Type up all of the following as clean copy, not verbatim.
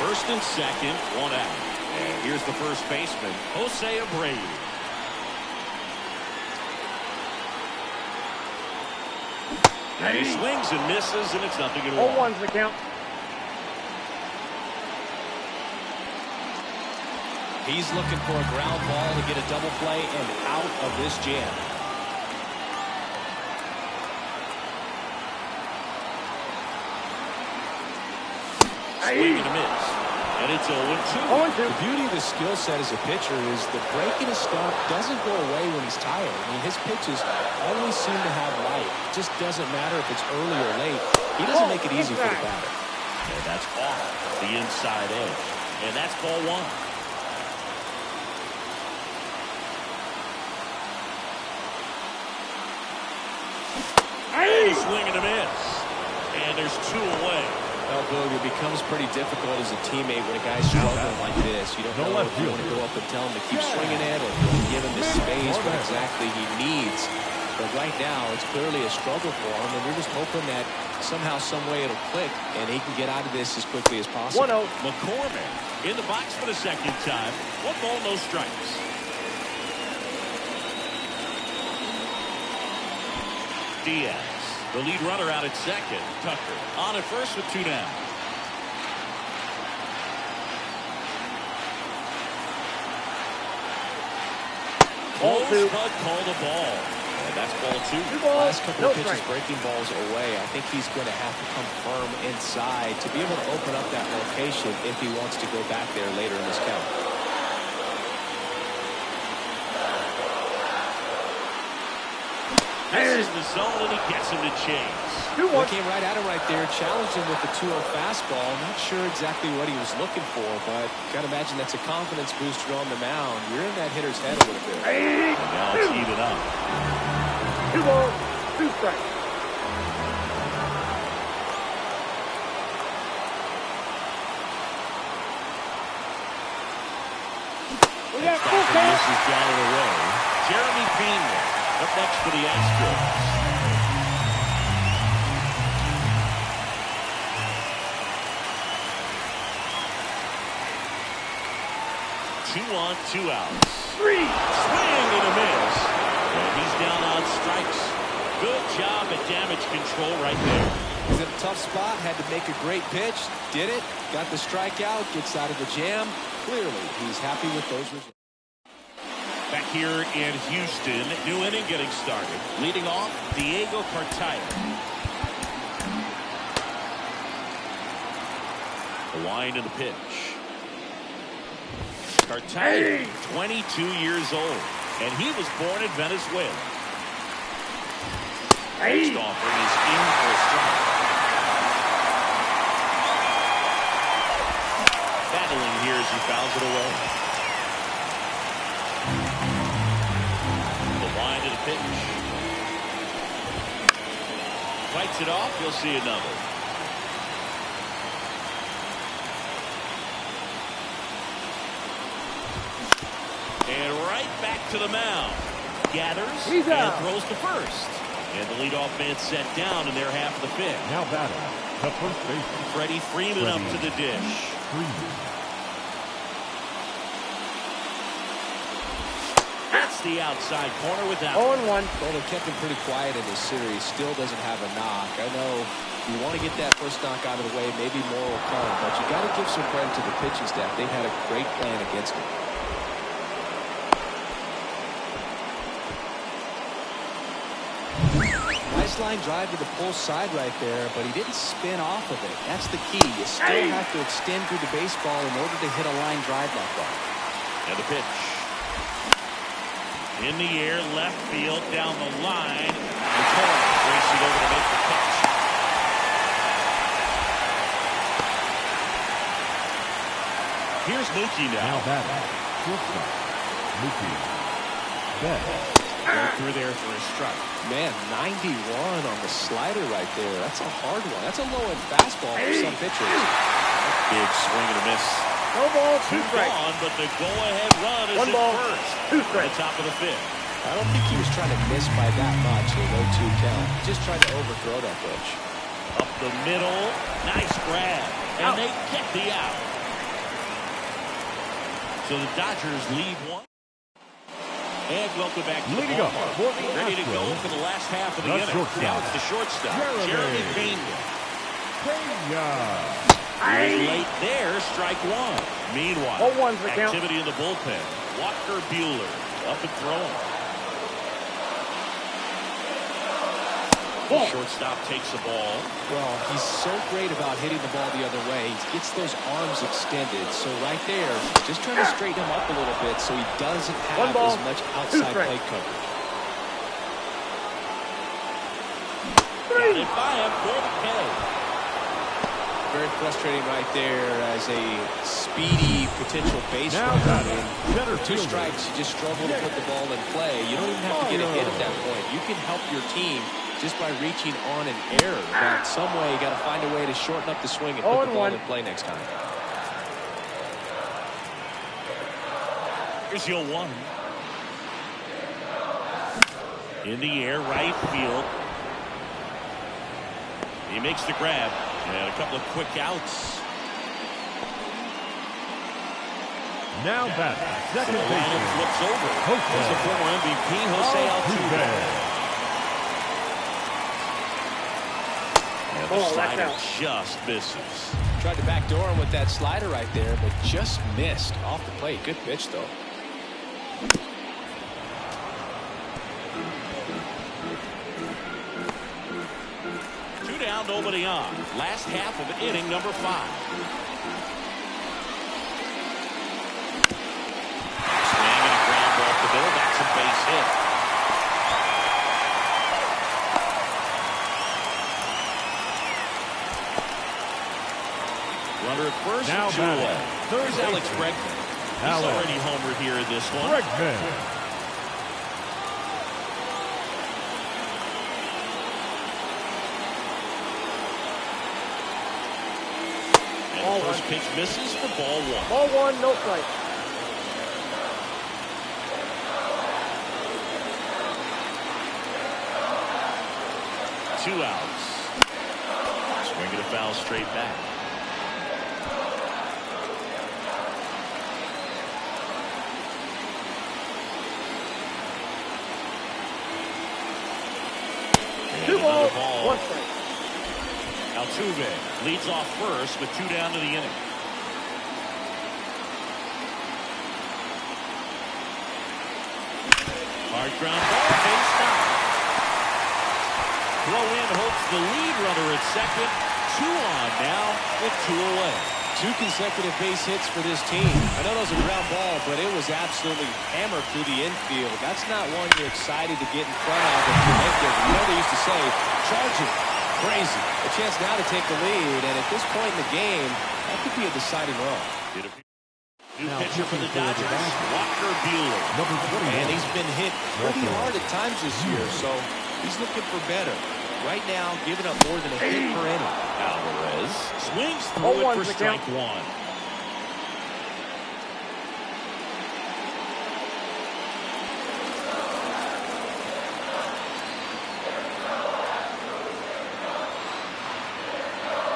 First and second, one out. And here's the first baseman, Jose Abreu. And he swings and misses, and it's 0-1. 0-1's the count. He's looking for a ground ball to get a double play and out of this jam. Swing and a miss. And it's 0-2. 0-2. The beauty of his skill set as a pitcher is the break in his stump doesn't go away when he's tired. I mean, his pitches always seem to have life. It just doesn't matter if it's early or late. He doesn't make it easy for the batter. And that's off the inside edge. And that's ball one. Swing and a miss. And there's 2 away. Well, Boog, it becomes pretty difficult as a teammate when a guy's struggling like this. You don't know if you want to go up and tell him to keep swinging it or give him the space what exactly he needs. But right now, it's clearly a struggle for him, and you're just hoping that somehow, some way it'll click, and he can get out of this as quickly as possible. 1-0. McCormick in the box for the second time. 1 ball, no strikes. Diaz, the lead runner, out at second. Tucker on at first with 2 down. Close, but called a ball. And that's ball 2. Last couple of pitches breaking balls away. I think he's going to have to come firm inside to be able to open up that location if he wants to go back there later in this count. This is the zone, and he gets him to chase. He came right at him right there, challenged him with the 2-0 fastball. Not sure exactly what he was looking for, but got to imagine that's a confidence booster on the mound. You're in that hitter's head a little bit. And now it's even up. 2 balls, 2 strikes. We got full count. This is down and away. Jeremy Pena up next for the Astros. Two on, 2 outs. 3. Swing and a miss. And he's down on strikes. Good job at damage control right there. He's in a tough spot, had to make a great pitch, did it, got the strikeout, gets out of the jam. Clearly, he's happy with those results. Back here in Houston, new inning getting started. Leading off, Diego Cartaya. The line in the pitch. Cartaya, 22 years old, and he was born in Venezuela. Next offering is in for a strike. Battling here as he fouls it away. The line to the pitch. Fights it off. You'll see another. And right back to the mound. Gathers and throws to first. And the leadoff man set down in their half of the 5th. Now batting, the first baseman, Freddie Freeman up to the dish. That's the outside corner with that. 0-1. Well, they kept him pretty quiet in this series. Still doesn't have a knock. I know you want to get that first knock out of the way. Maybe more will come. But you got to give some credit to the pitching staff. They've had a great plan against him. Nice line drive to the pull side right there, but he didn't spin off of it. That's the key. You still have to extend through the baseball in order to hit a line drive like that. And the pitch. In the air, left field, down the line. McCormick racing over to make the catch. Here's Mookie now. now batting, shortstop, Mookie Betts. Right through there for a strike. Man, 91 on the slider right there. That's a hard one. That's a low-end fastball for some pitchers. Big swing and a miss. No ball, 2 Two strikes. gone, but the go-ahead run is 1 at ball, first. 2 At strikes. the top of the 5th. I don't think he was trying to miss by that much. A 0-2 count. Just trying to overthrow that pitch. Up the middle. Nice grab. And Out. they get the out. So the Dodgers lead one. And welcome back to Leading the up for the Ready to go Astros, for the last half of the the inning. shortstop, Now it's the shortstop, Jeremy Pena. Late there, strike one. Meanwhile, 0-1's the count. activity in the bullpen. Walker Buehler up and throwing. The shortstop takes the ball. Well, he's so great about hitting the ball the other way. He gets those arms extended. So right there, just trying to straighten him up a little bit so he doesn't have as much outside plate coverage. Got it by him for the K. Very frustrating right there as a speedy potential base Now runner. Two strikes, you just struggle to put the ball in play. You don't even have to get a hit at that point. You can help your team just by reaching on an error. But some way, you got to find a way to shorten up the swing and put the ball in play next time. Here's your 1. In the air, right field. He makes the grab. And a couple of quick outs. Now that second The lineup baseman, flips over. Jose. Here's the former MVP, Jose Altuve. And the slider just misses. Tried to backdoor him with that slider right there, but just missed off the plate. Good pitch, though. Down, nobody on. Last half of inning number 5. Swing and a ground ball to the middle. That's a base hit. Runner at first. Now There's Alex Bregman. He's already homered here in this one. Bregman. First pitch misses for ball 1. Ball 1, no strike. Two outs. Swing and a foul straight back. And 2 balls, ball. 1 strike. Altuve leads off first with 2 down to the inning. Hard ground ball, base stop. Throw in hopes the lead runner at second. 2 on now with 2 away. 2 consecutive base hits for this team. I know that was a ground ball, but it was absolutely hammered through the infield. That's not one you're excited to get in front of if you make it. You know they used to say, charge it. Crazy. A chance now to take the lead, and at this point in the game, that could be a deciding run. New pitcher for the Dodgers, Walker Buehler. Number 20. And he's been hit pretty hard at times this year, so he's looking for better. Right now, giving up more than a hit per inning. Alvarez swings through it for strike 1.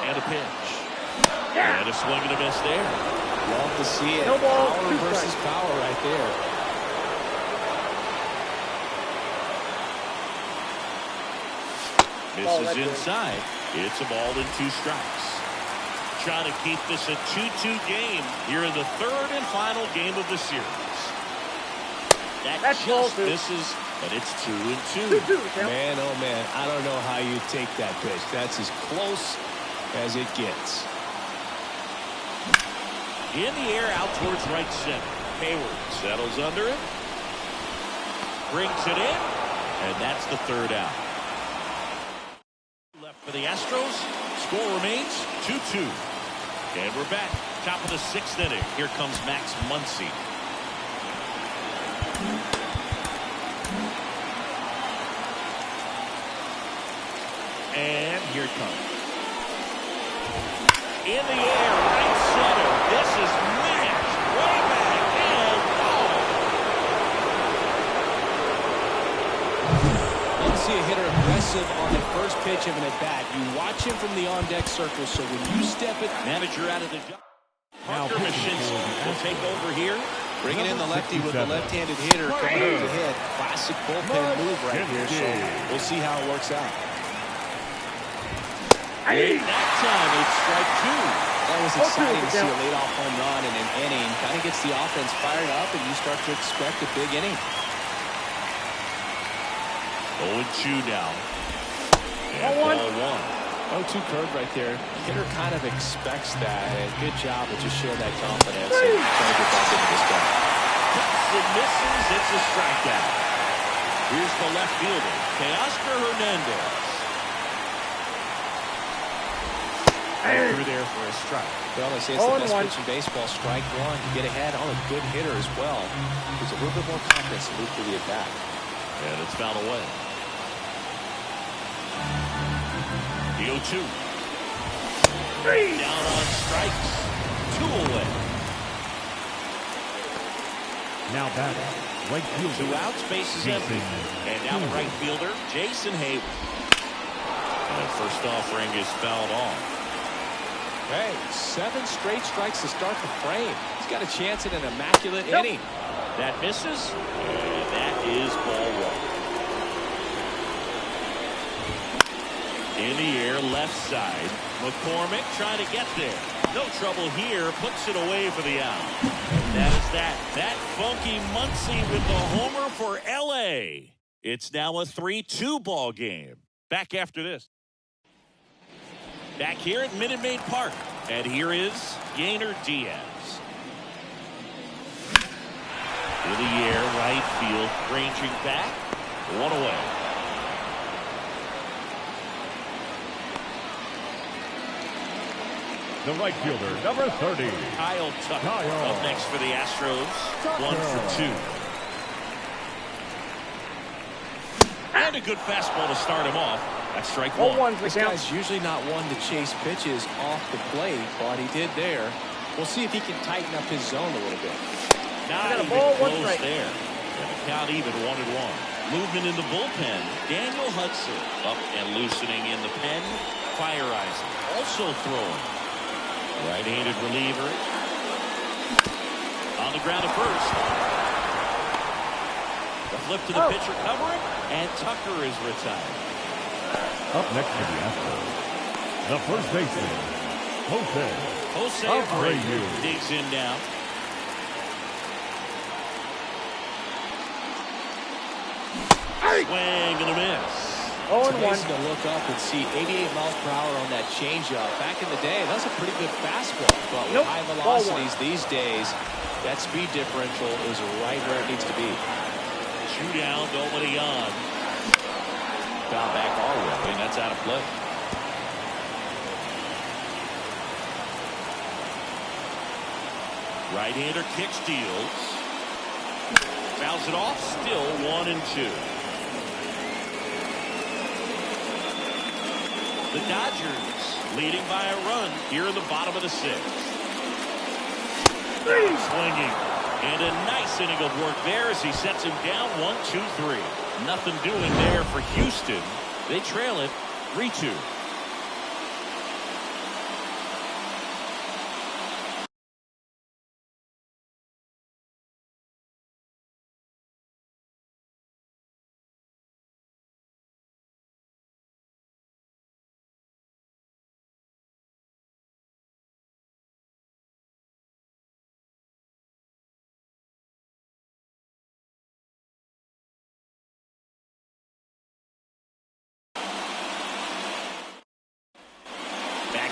And a pitch. And a swing and a miss there. Love to see it. No ball, Power 2 versus strikes. power right there. Misses inside. It's a ball and 2 strikes. Trying to keep this a 2-2 game here in the 3rd and final game of the series. That just misses, but it's 2-2. 2-2, Man, oh man, I don't know how you take that pitch. That's as close as it gets. In the air, out towards right center. Hayward settles under it. Brings it in. And that's the 3rd out. Left for the Astros. Score remains 2-2. And we're back. Top of the 6th inning. Here comes Max Muncy. And here it comes. In the air, right center. This is matched way back and Love to see a hitter aggressive on the first pitch of an at-bat. You watch him from the on-deck circle, so when you step it... Manager out of the job. Parker Mashinsky will take over here Bringing in the lefty with the left-handed hitter coming up to hit. Classic bullpen move right here, so we'll see how it works out. Late that time, it's strike two. That was exciting to see a leadoff home run in an inning. Kind of gets the offense fired up, and you start to expect a big inning. 0-2 now. And ball one. 0-2 curve right there. Hitter kind of expects that, and good job to just share that confidence and try to get back into this guy. Cuts and misses. It's a strikeout. Here's the left fielder, Teoscar Hernandez. Through there for a strike. Well, they say it's the best pitch in baseball. Strike one. You get ahead on a good hitter as well. Gives a little bit more confidence to move through the at-bat. And it's fouled away. The 0-2. Down on strikes. 2 away. Now batting, right fielder. 2 outs, bases empty. And now the right fielder, Jason Hayward. And first offering is fouled off. Hey, 7 straight strikes to start the frame. He's got a chance at an immaculate inning. That misses, and that is ball one. In the air, left side. McCormick trying to get there. No trouble here, puts it away for the out. And that is that. That funky Muncy with the homer for L.A. It's now a 3-2 ball game. Back after this. Back here at Minute Maid Park. And here is Yainer Diaz. In the air, right field, ranging back. 1 away. The right fielder, number 30. Kyle Tucker up next for the Astros. 1 for 2. And a good fastball to start him off. That's strike one. This guy's usually not one to chase pitches off the plate, but he did there. We'll see if he can tighten up his zone a little bit. Not even close there. And the count even 1-1. Movement in the bullpen. Daniel Hudson up and loosening in the pen. Fireizing also throwing. Right-handed reliever. On the ground at first. The flip to the pitcher covering. And Tucker is retired. Up next to the Astros, the first baseman, Jose Abreu digs in now. Swing and a miss. It's amazing to look up and see 88 miles per hour on that changeup. Back in the day, that was a pretty good fastball. But with high velocities these days, that speed differential is right where it needs to be. 2 down, nobody on. Foul back our way, and that's out of play. Right-hander kicks, deals. Fouls it off, still 1-2. The Dodgers leading by a run here in the bottom of the 6th. Swinging. And a nice inning of work there as he sets him down 1-2-3. Nothing doing there for Houston. They trail it 3-2.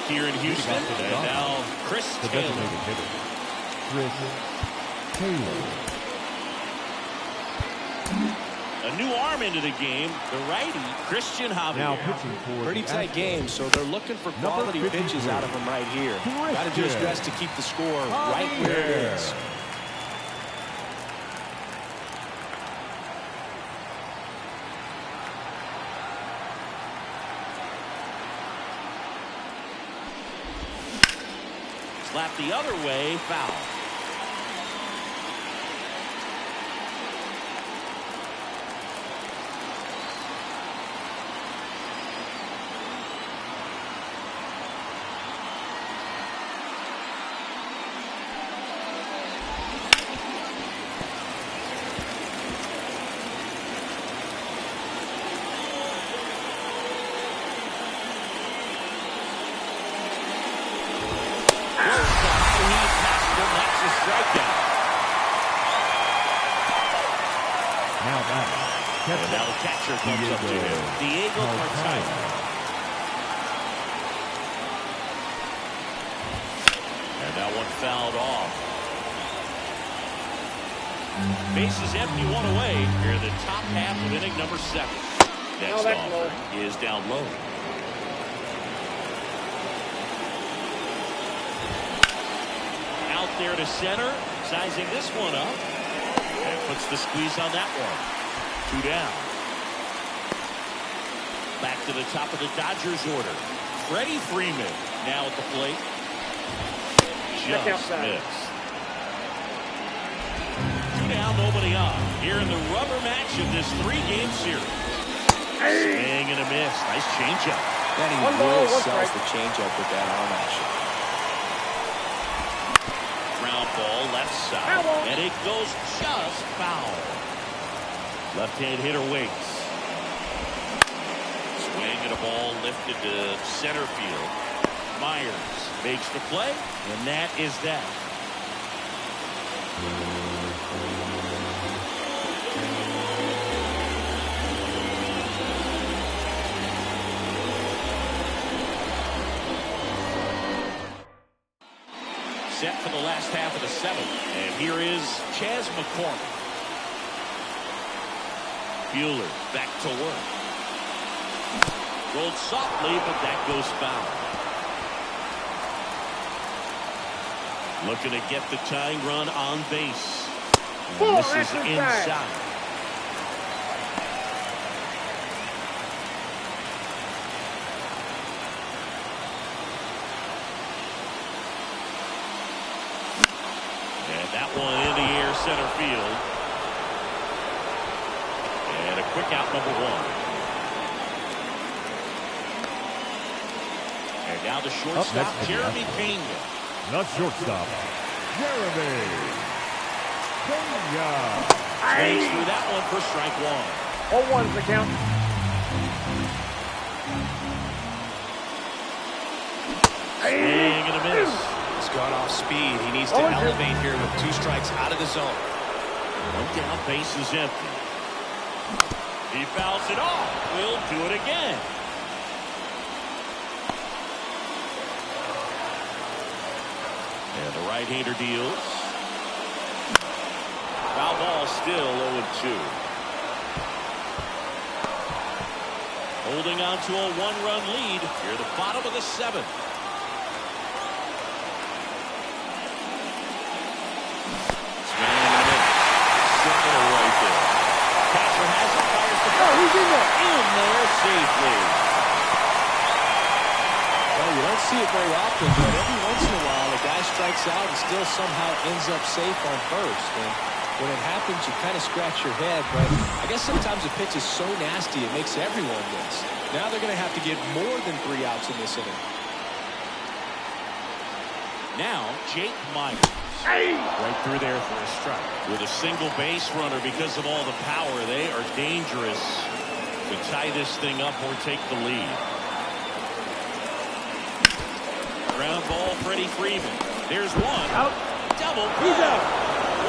Here in Houston, and now Chris Taylor. A new arm into the game, the righty, Christian Javier. Now pitching for pretty tight game, so they're looking for quality pitches out of him right here. Got to do his best to keep the score right where it is. Slapped the other way, foul. a strikeout. Now back. And now the catcher comes up to him. Diego Martinez. And that one fouled off. Bases empty, one away. Here in the top half of inning number 7. Next offering is down low. Out there to center, sizing this one up. And puts the squeeze on that one. 2 down. Back to the top of the Dodgers order. Freddie Freeman now at the plate. Just missed. 2 down, nobody on. Here in the rubber match of this 3-game series. Swing and a miss. Nice changeup. Then he really sells the changeup with that arm action. Ground ball left side. And it goes just foul. Left-hand hitter waits. Swing and a ball lifted to center field. Myers makes the play, and that is that. Set for the last half of the 7th. And here is Chas McCormick. Bueller back to work. Rolled softly, but that goes foul. Looking to get the tying run on base. And this is inside. And that one in the air, center field. And a quick out, number 1. And now the shortstop, Jeremy Pena. The shortstop, Jeremy Pena. Swings through that one for strike 1. 0-1's the count. Swing and a miss. He's gone off speed. He needs to elevate here with 2 strikes out of the zone. 1 down, base is empty. He fouls it off. Will do it again. And the right-hander deals. Foul ball, still 0-2. Holding on to a 1-run lead here at the bottom of the 7th. Simple right there. Catcher has it, fires the ball. He's in there. In there safely. Well, you don't see it very often, but every once in a while, a guy strikes out and still somehow ends up safe on first. And when it happens, you kind of scratch your head. But I guess sometimes a pitch is so nasty, it makes everyone miss. Now they're going to have to get more than 3 outs in this inning. Now, Jake Myers. Right through there for a strike. With a single base runner, because of all the power, they are dangerous to tie this thing up or take the lead. Ground ball, Freddie Freeman. There's one. Out. Double play. He's out.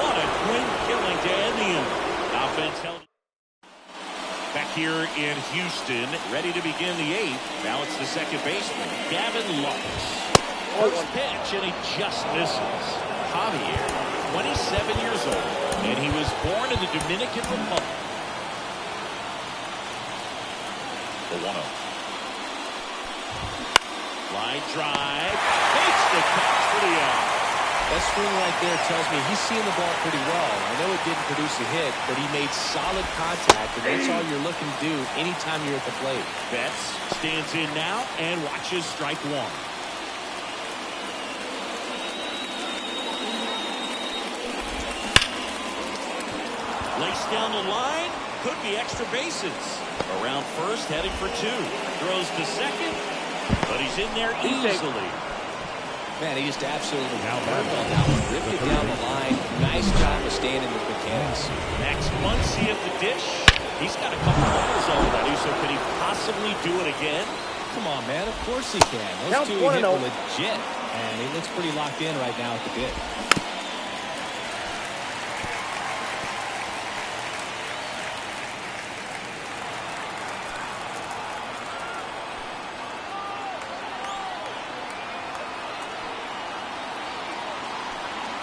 What a quick killing to end the inning. Offense held. Back here in Houston, ready to begin the 8th. Now it's the second baseman, Gavin Lux. First pitch, and he just misses. Javier, 27 years old, and he was born in the Dominican Republic. The 1-0. Line drive, makes the catch for the out. That swing right there tells me he's seeing the ball pretty well. I know it didn't produce a hit, but he made solid contact, and that's all you're looking to do anytime you're at the plate. Betts stands in now and watches strike 1. Laced down the line, could be extra bases. Around first, heading for 2. Throws to second, but he's in there easily. Man, he just absolutely worked on that one. Ripped it down the line. Nice job of staying in the mechanics. Max Muncy at the dish. He's got a couple balls already, so could he possibly do it again? Come on, man. Of course he can. Those 2 hit legit, and he looks pretty locked in right now at the dish.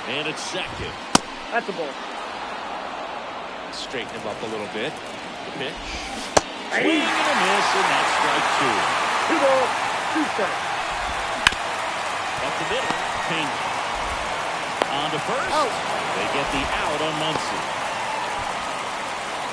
And it's second. That's a ball. Straighten him up a little bit. The pitch. Swing and a miss, and that's strike two. 2 balls, 2 strikes. Up the middle, Pena. On to first. Out. They get the out on Muncy.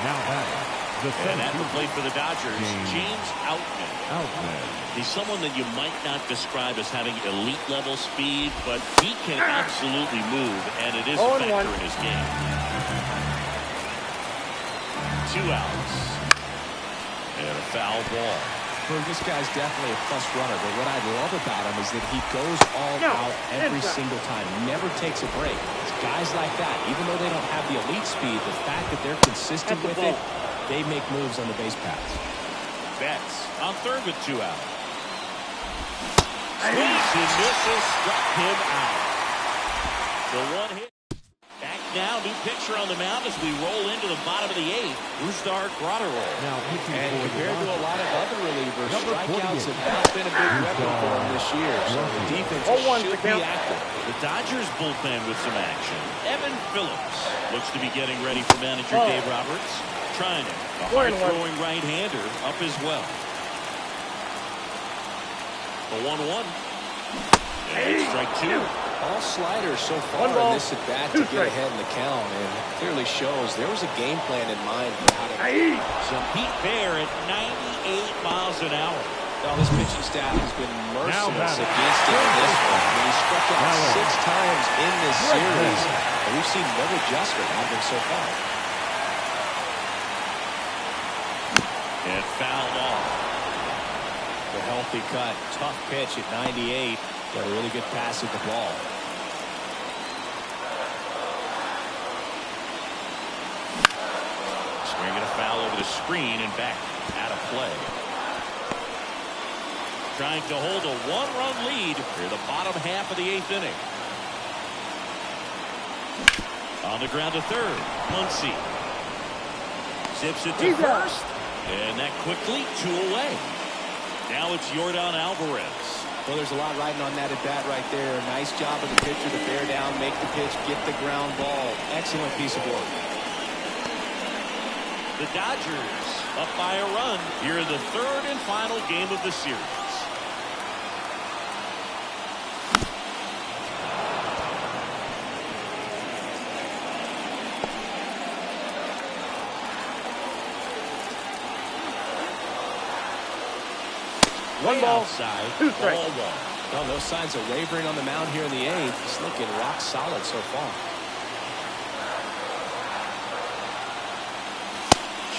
Now batting, the And at the center plate for the Dodgers, James Outman. Outman. He's someone that you might not describe as having elite level speed, but he can absolutely move, and it is a 0-1. factor in his game. 2 outs. And a foul ball. Well, this guy's definitely a plus runner, but what I love about him is that he goes all out every single time, never takes a break. It's guys like that, even though they don't have the elite speed, the fact that they're consistent with it, they make moves on the base paths. Betts on third with 2 outs. Swings and misses, struck him out. The one hit. Back now, new pitcher on the mound as we roll into the bottom of the 8th. Brusdar Graterol. Now pitching And for the compared to a Dodgers, lot of other relievers, Number strikeouts 48. have not been a big weapon for him this year. So the defense 0-1 should to be count. active. The Dodgers bullpen with some action. Evan Phillips looks to be getting ready for manager Dave Roberts. Trying it. A hard-throwing right-hander up as well. The 1-1. And strike 2. All sliders so far in this at bat to get ahead in the count, and it clearly shows there was a game plan in mind for how to. Some Pete Bear at 98 miles an hour. Well, this pitching staff has been merciless batting. against him in this one. I mean, he struck out 6 times in this series, and we've seen no adjustment out of him so far. And fouled off. The healthy cut, tough pitch at 98. Got a really good pass at the ball. Swinging a foul over the screen and back out of play. Trying to hold a 1-run lead near the bottom half of the 8th inning. On the ground to third, Muncy. Zips it to first, and that quickly 2 away. Now it's Yordan Alvarez. Well, there's a lot riding on that at bat right there. Nice job of the pitcher to bear down, make the pitch, get the ground ball. Excellent piece of work. The Dodgers up by a run here in the 3rd and final game of the series. One ball, outside, 2 strikes. ball 1. Well, no signs of wavering on the mound here in the 8th. He's looking rock solid so far.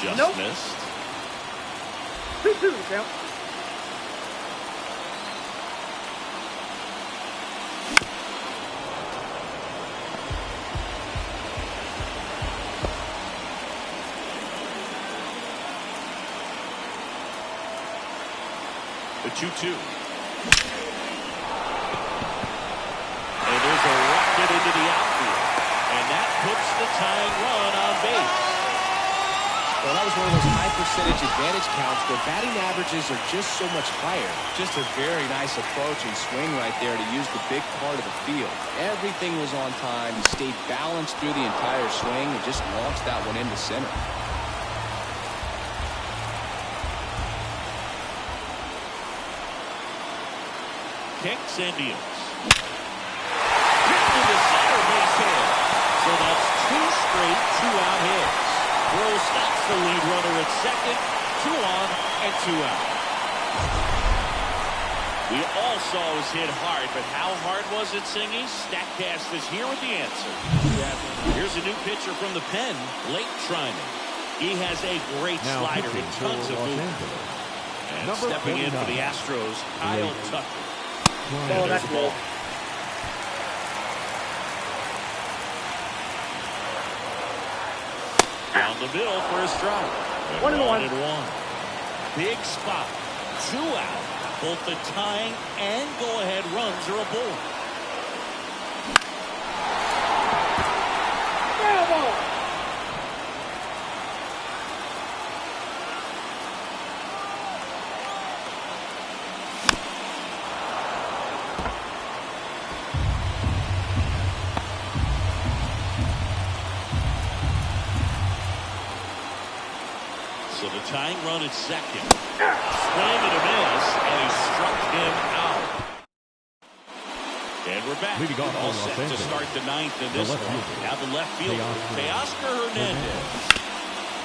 Just missed. 2-2 to count. The 2-2. And there's a rocket into the outfield. And that puts the tying run on base. Well, that was one of those high percentage advantage counts where batting averages are just so much higher. Just a very nice approach and swing right there to use the big part of the field. Everything was on time. He stayed balanced through the entire swing and just launched that one into center. Kicks and deals. Hit to the center base hit. So that's 2 straight 2-out hits. Bro stops the lead runner at second. 2 on and 2 out. We all saw it was hit hard, but how hard was it, Singy? Statcast is here with the answer. Here's a new pitcher from the pen, Blake Trinan. He has a great Now slider pitching with tons for of Los movement. Angeles. And Number stepping in for the 49. Astros, Kyle Tucker. Oh, that's the ball. Down the middle for a strike. 1-1. 1. Big spot. 2 out. Both the tying and go-ahead runs are aboard. Foul ball. The tying run at second. Swing and a miss, and he struck him out. And we're back. All set to start the ninth in this one. Now the left fielder, Teoscar Hernandez.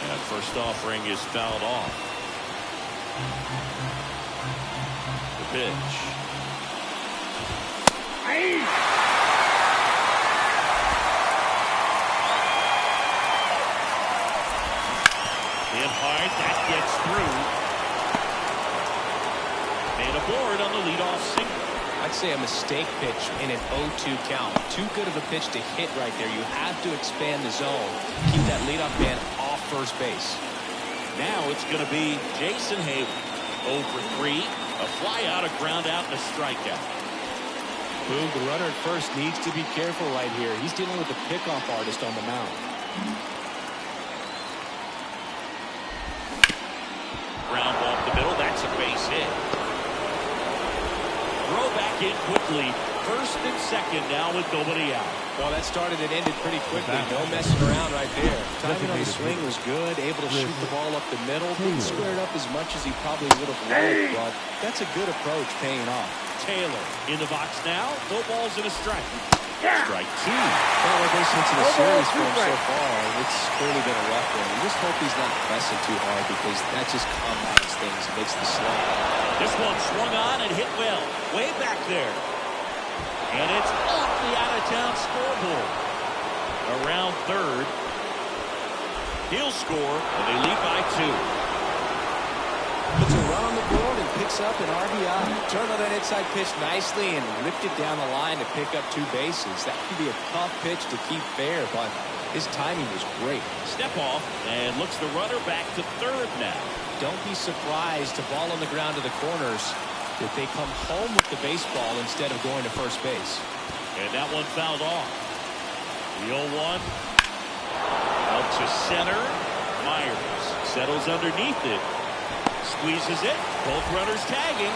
And first offering is fouled off. The pitch. Hit hard, that gets through. And aboard on the leadoff single. I'd say a mistake pitch in an 0-2 count. Too good of a pitch to hit right there. You have to expand the zone. Keep that leadoff man off first base. Now it's going to be Jason Hayward. 0 for 3. A fly out, a ground out, and a strikeout. Boom, the runner at first needs to be careful right here. He's dealing with the pickoff artist on the mound. Ground ball up the middle. That's a base hit. Throw back in quickly. First and second now with nobody out. Well, that started and ended pretty quickly. No messing around right there. Timing on the swing was good. Able to shoot the ball up the middle. Didn't square it up as much as he probably would have liked, but that's a good approach paying off. Taylor in the box now. No balls and a strike. Strike 2. Well, we're basing it to the series for him so far. It's clearly been a rough one. We just hope he's not pressing too hard because that just compounds things and makes the slump. This one swung on and hit well. Way back there. And it's off the out-of-town scoreboard. Around third. He'll score, and they lead by 2. Puts a run on the board and picks up an RBI. Turned on that inside pitch nicely and ripped it down the line to pick up 2 bases. That could be a tough pitch to keep fair, but his timing was great. Step off and looks the runner back to third now. Don't be surprised to ball on the ground to the corners if they come home with the baseball instead of going to first base. And that one fouled off. The 0-1. Out to center. Myers settles underneath it. Squeezes it. Both runners tagging.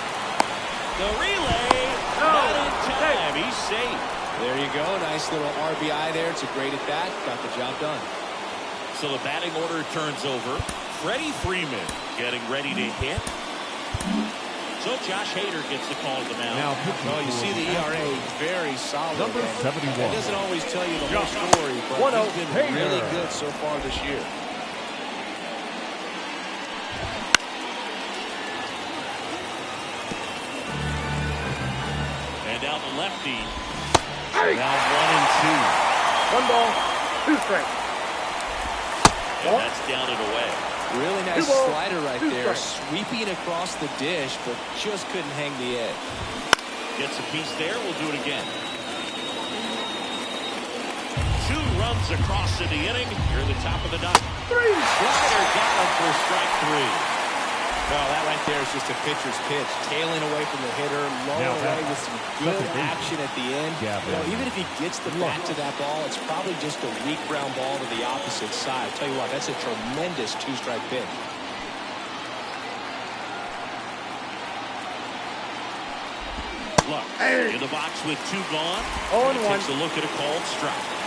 The relay. Not in time. He's safe. There you go. Nice little RBI there. It's a great at bat. Got the job done. So the batting order turns over. Freddie Freeman getting ready to hit. So Josh Hader gets the call to the mound. Now, well, you see the ERA very solid. Number 71. It doesn't always tell you the whole story, but he's been really good so far this year. And down the lefty. Now 1 and 2. 1 ball, 2 strikes. And that's down and away. Really nice slider right there, sweeping across the dish, but just couldn't hang the edge. Gets a piece there. We'll do it again. 2 runs across in the inning. Here in the top of the 9th. 3. Slider got him for strike 3. Well, that right there is just a pitcher's pitch. Tailing away from the hitter, low away with some good action at the end. You know, even if he gets the bat to that ball, it's probably just a weak ground ball to the opposite side. Tell you what, that's a tremendous 2-strike pitch. Luck in the box with 2 gone. 0-1. Takes a look at a called strike.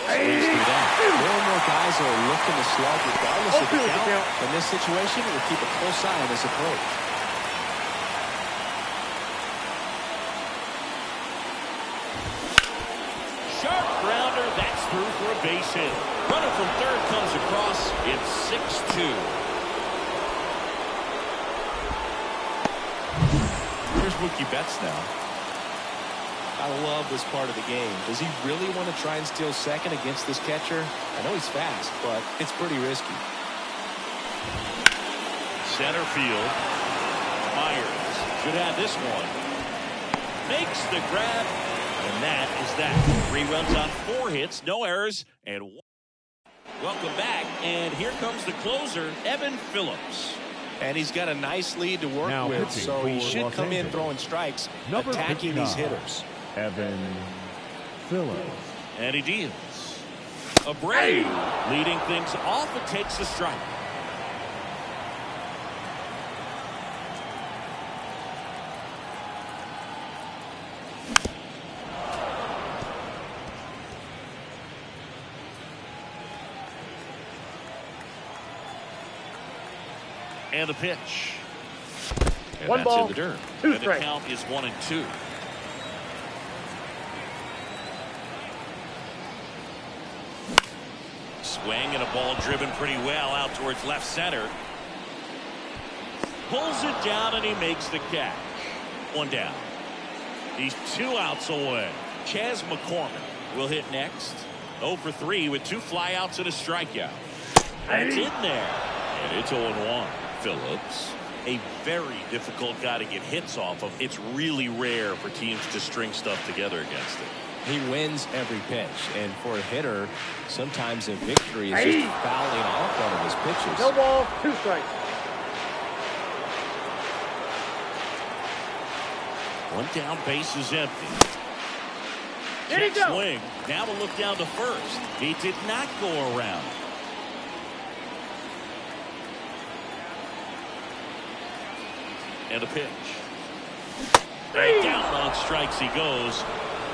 More and more guys are looking to slug regardless of the count. In this situation, we'll keep a close eye on this approach. Sharp grounder. That's through for a base hit. Runner from third comes across. It's 6-2. Here's Mookie Betts now. I love this part of the game. Does he really want to try and steal second against this catcher? I know he's fast, but it's pretty risky. Center field. Myers should have this one. Makes the grab. And that is that. 3 runs on 4 hits, no errors, and 1. Welcome back, and here comes the closer, Evan Phillips. And he's got a nice lead to work with, so he should come in throwing strikes, attacking these hitters. Evan Phillips. And he deals. Abreu leading things off and takes the strike. And the pitch. And One that's ball, in the dirt. 2 And the strikes. count is 1-2. Swing and a ball driven pretty well out towards left center. Pulls it down and he makes the catch. 1 down. He's 2 outs away. Chas McCormick will hit next. 0 for 3 with 2 flyouts and a strikeout. That's in there. And it's 0-1. Phillips, a very difficult guy to get hits off of. It's really rare for teams to string stuff together against him. He wins every pitch, and for a hitter, sometimes a victory is just fouling off one of his pitches. No ball, 2 strikes. 1 down, base is empty. Here he Check goes. swing. Now a look down to first. He did not go around. And a pitch. Right down on strikes he goes.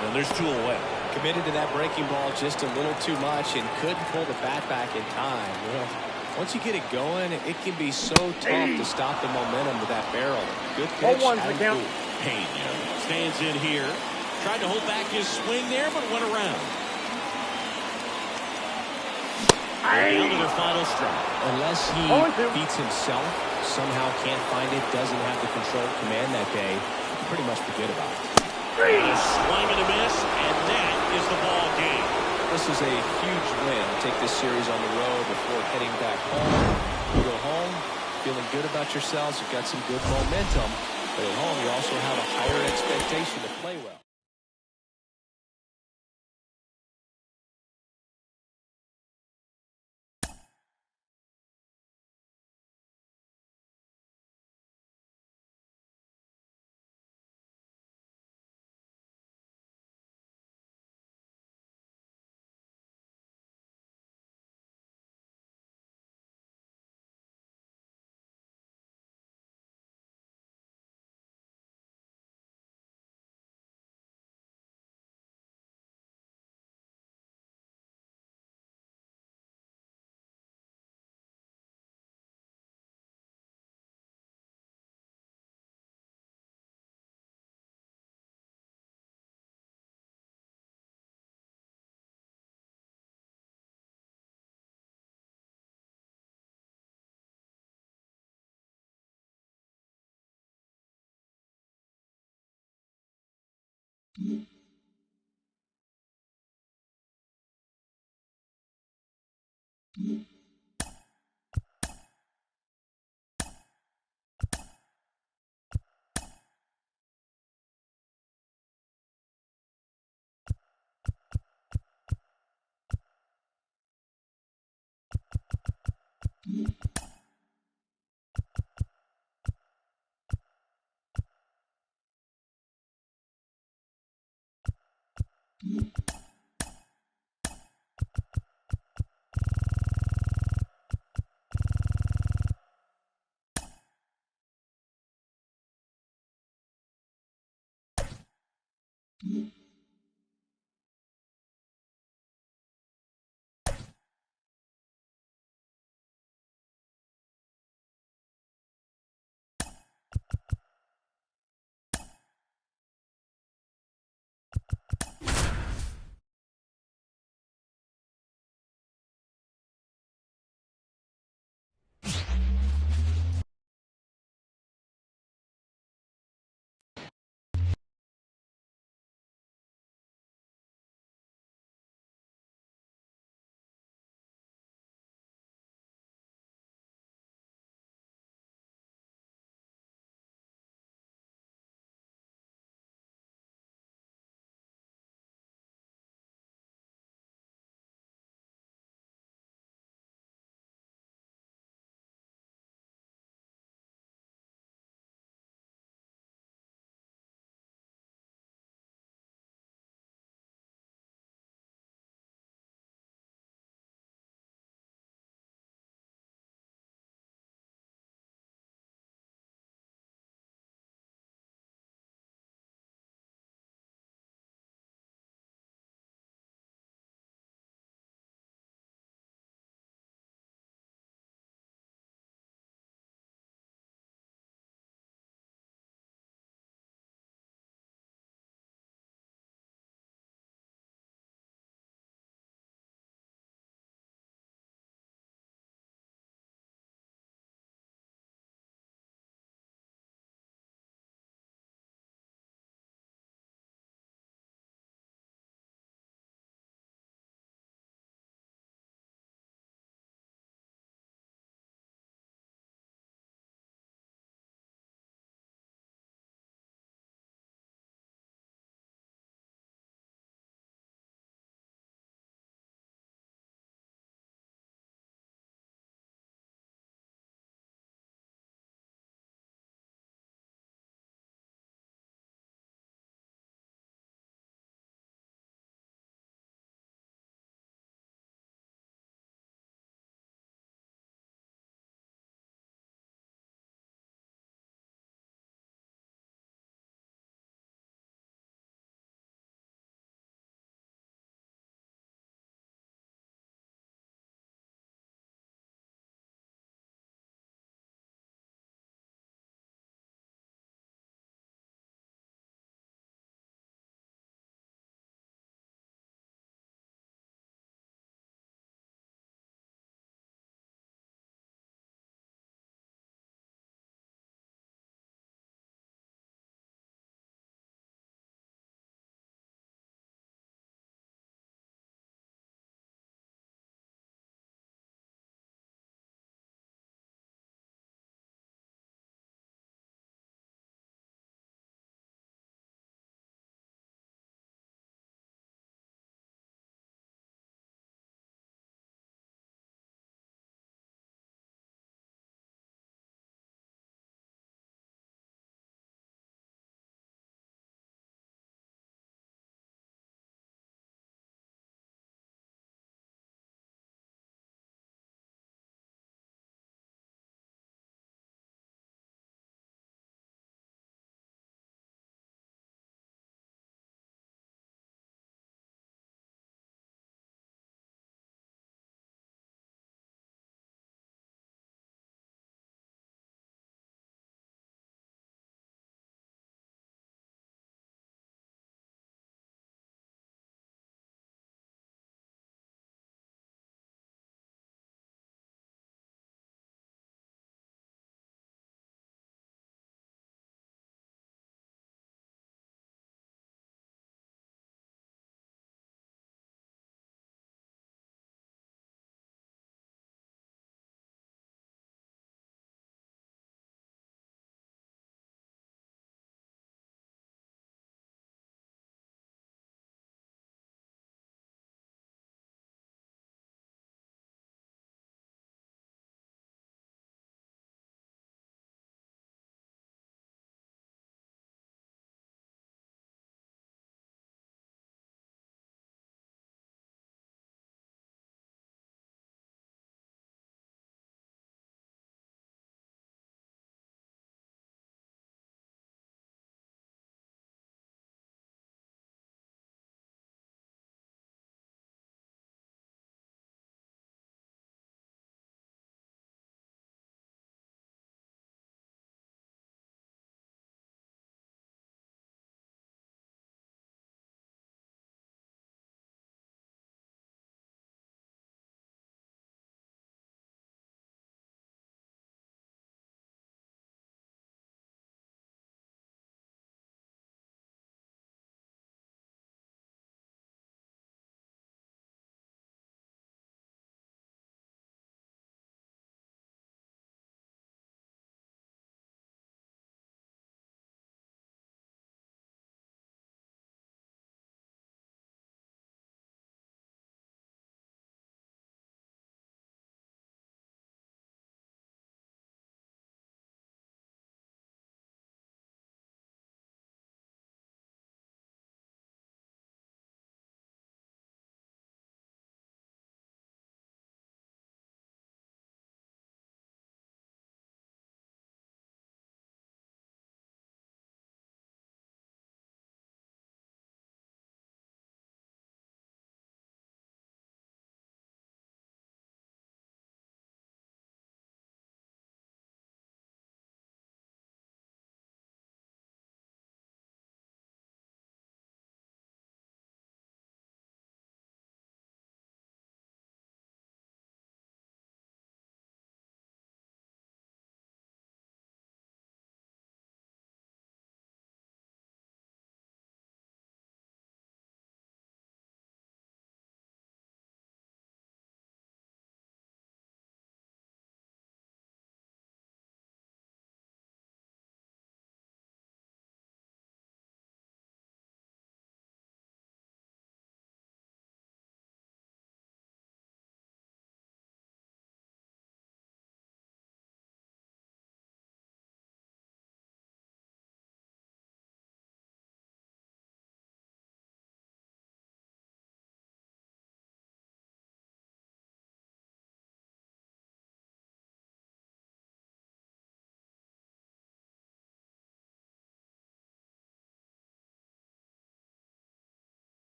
And there's 2 away. Committed to that breaking ball just a little too much and couldn't pull the bat back in time. Well, once you get it going, it can be so tough to stop the momentum with that barrel. Good pitch. 0-1's the count. Pena stands in here. Tried to hold back his swing there, but went around. They're down to their final strike. Unless he 0-2. beats himself, somehow can't find it, doesn't have the control command that day, pretty much forget about it. A swing and a miss, and that is the ball game. This is a huge win. Take this series on the road before heading back home. You go home feeling good about yourselves. You've got some good momentum. But at home, you also have a higher expectation to play well.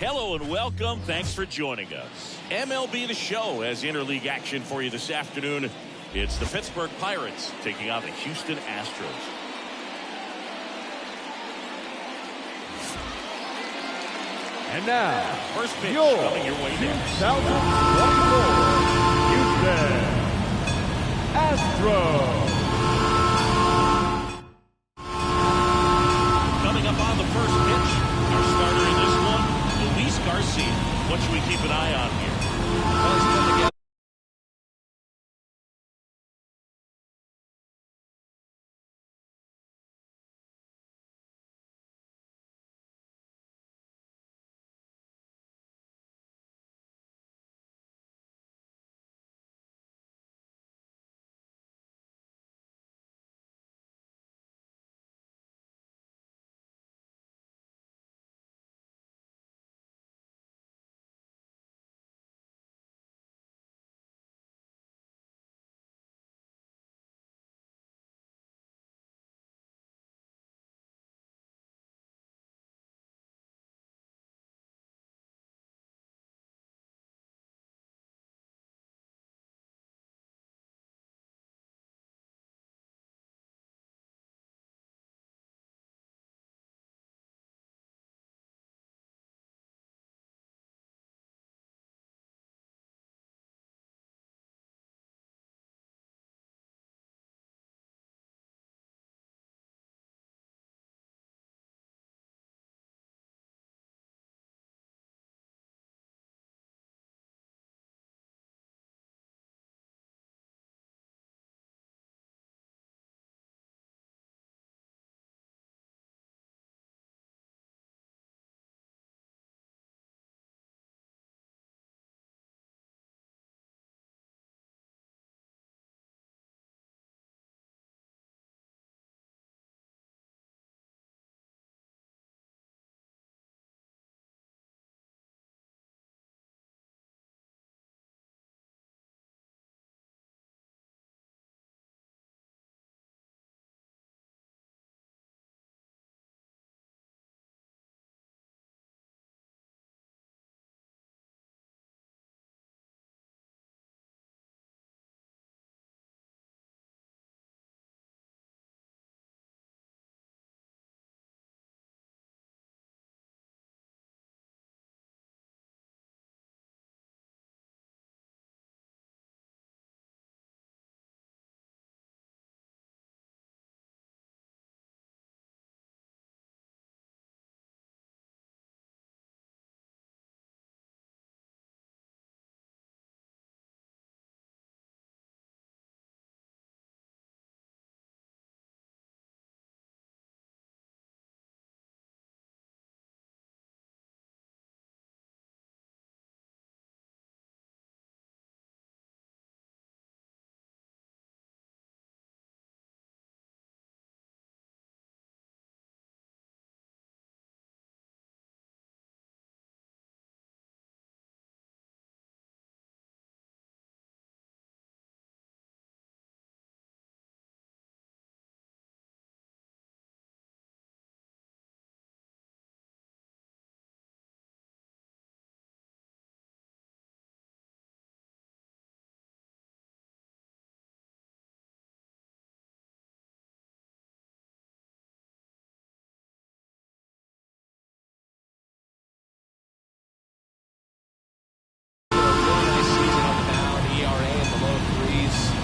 Hello and welcome. Thanks for joining us. MLB The Show has interleague action for you this afternoon. It's the Pittsburgh Pirates taking on the Houston Astros. And now, first pitch your coming your way next. 2024 Houston Astros. Coming up on the first pitch, our starter in this one, Luis Garcia. What should we keep an eye on here? Well, he's come together.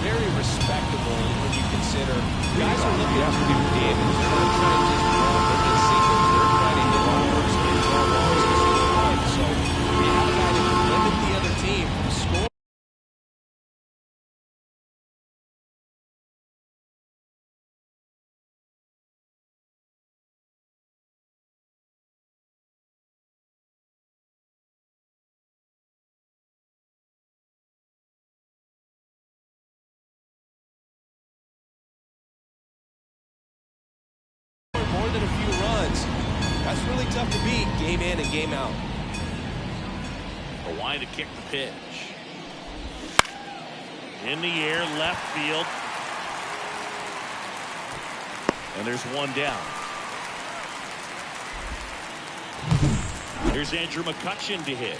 Very respectable when you consider guys are looking to do damage. They're not trying to just run for the singles. They're trying to hit homers and draw runs to score runs. So you have a guy that can limit the other team from scoring. More than a few runs. That's really tough to beat game in and game out. A line to kick the pitch. In the air, left field. And there's one down. Here's Andrew McCutchen to hit.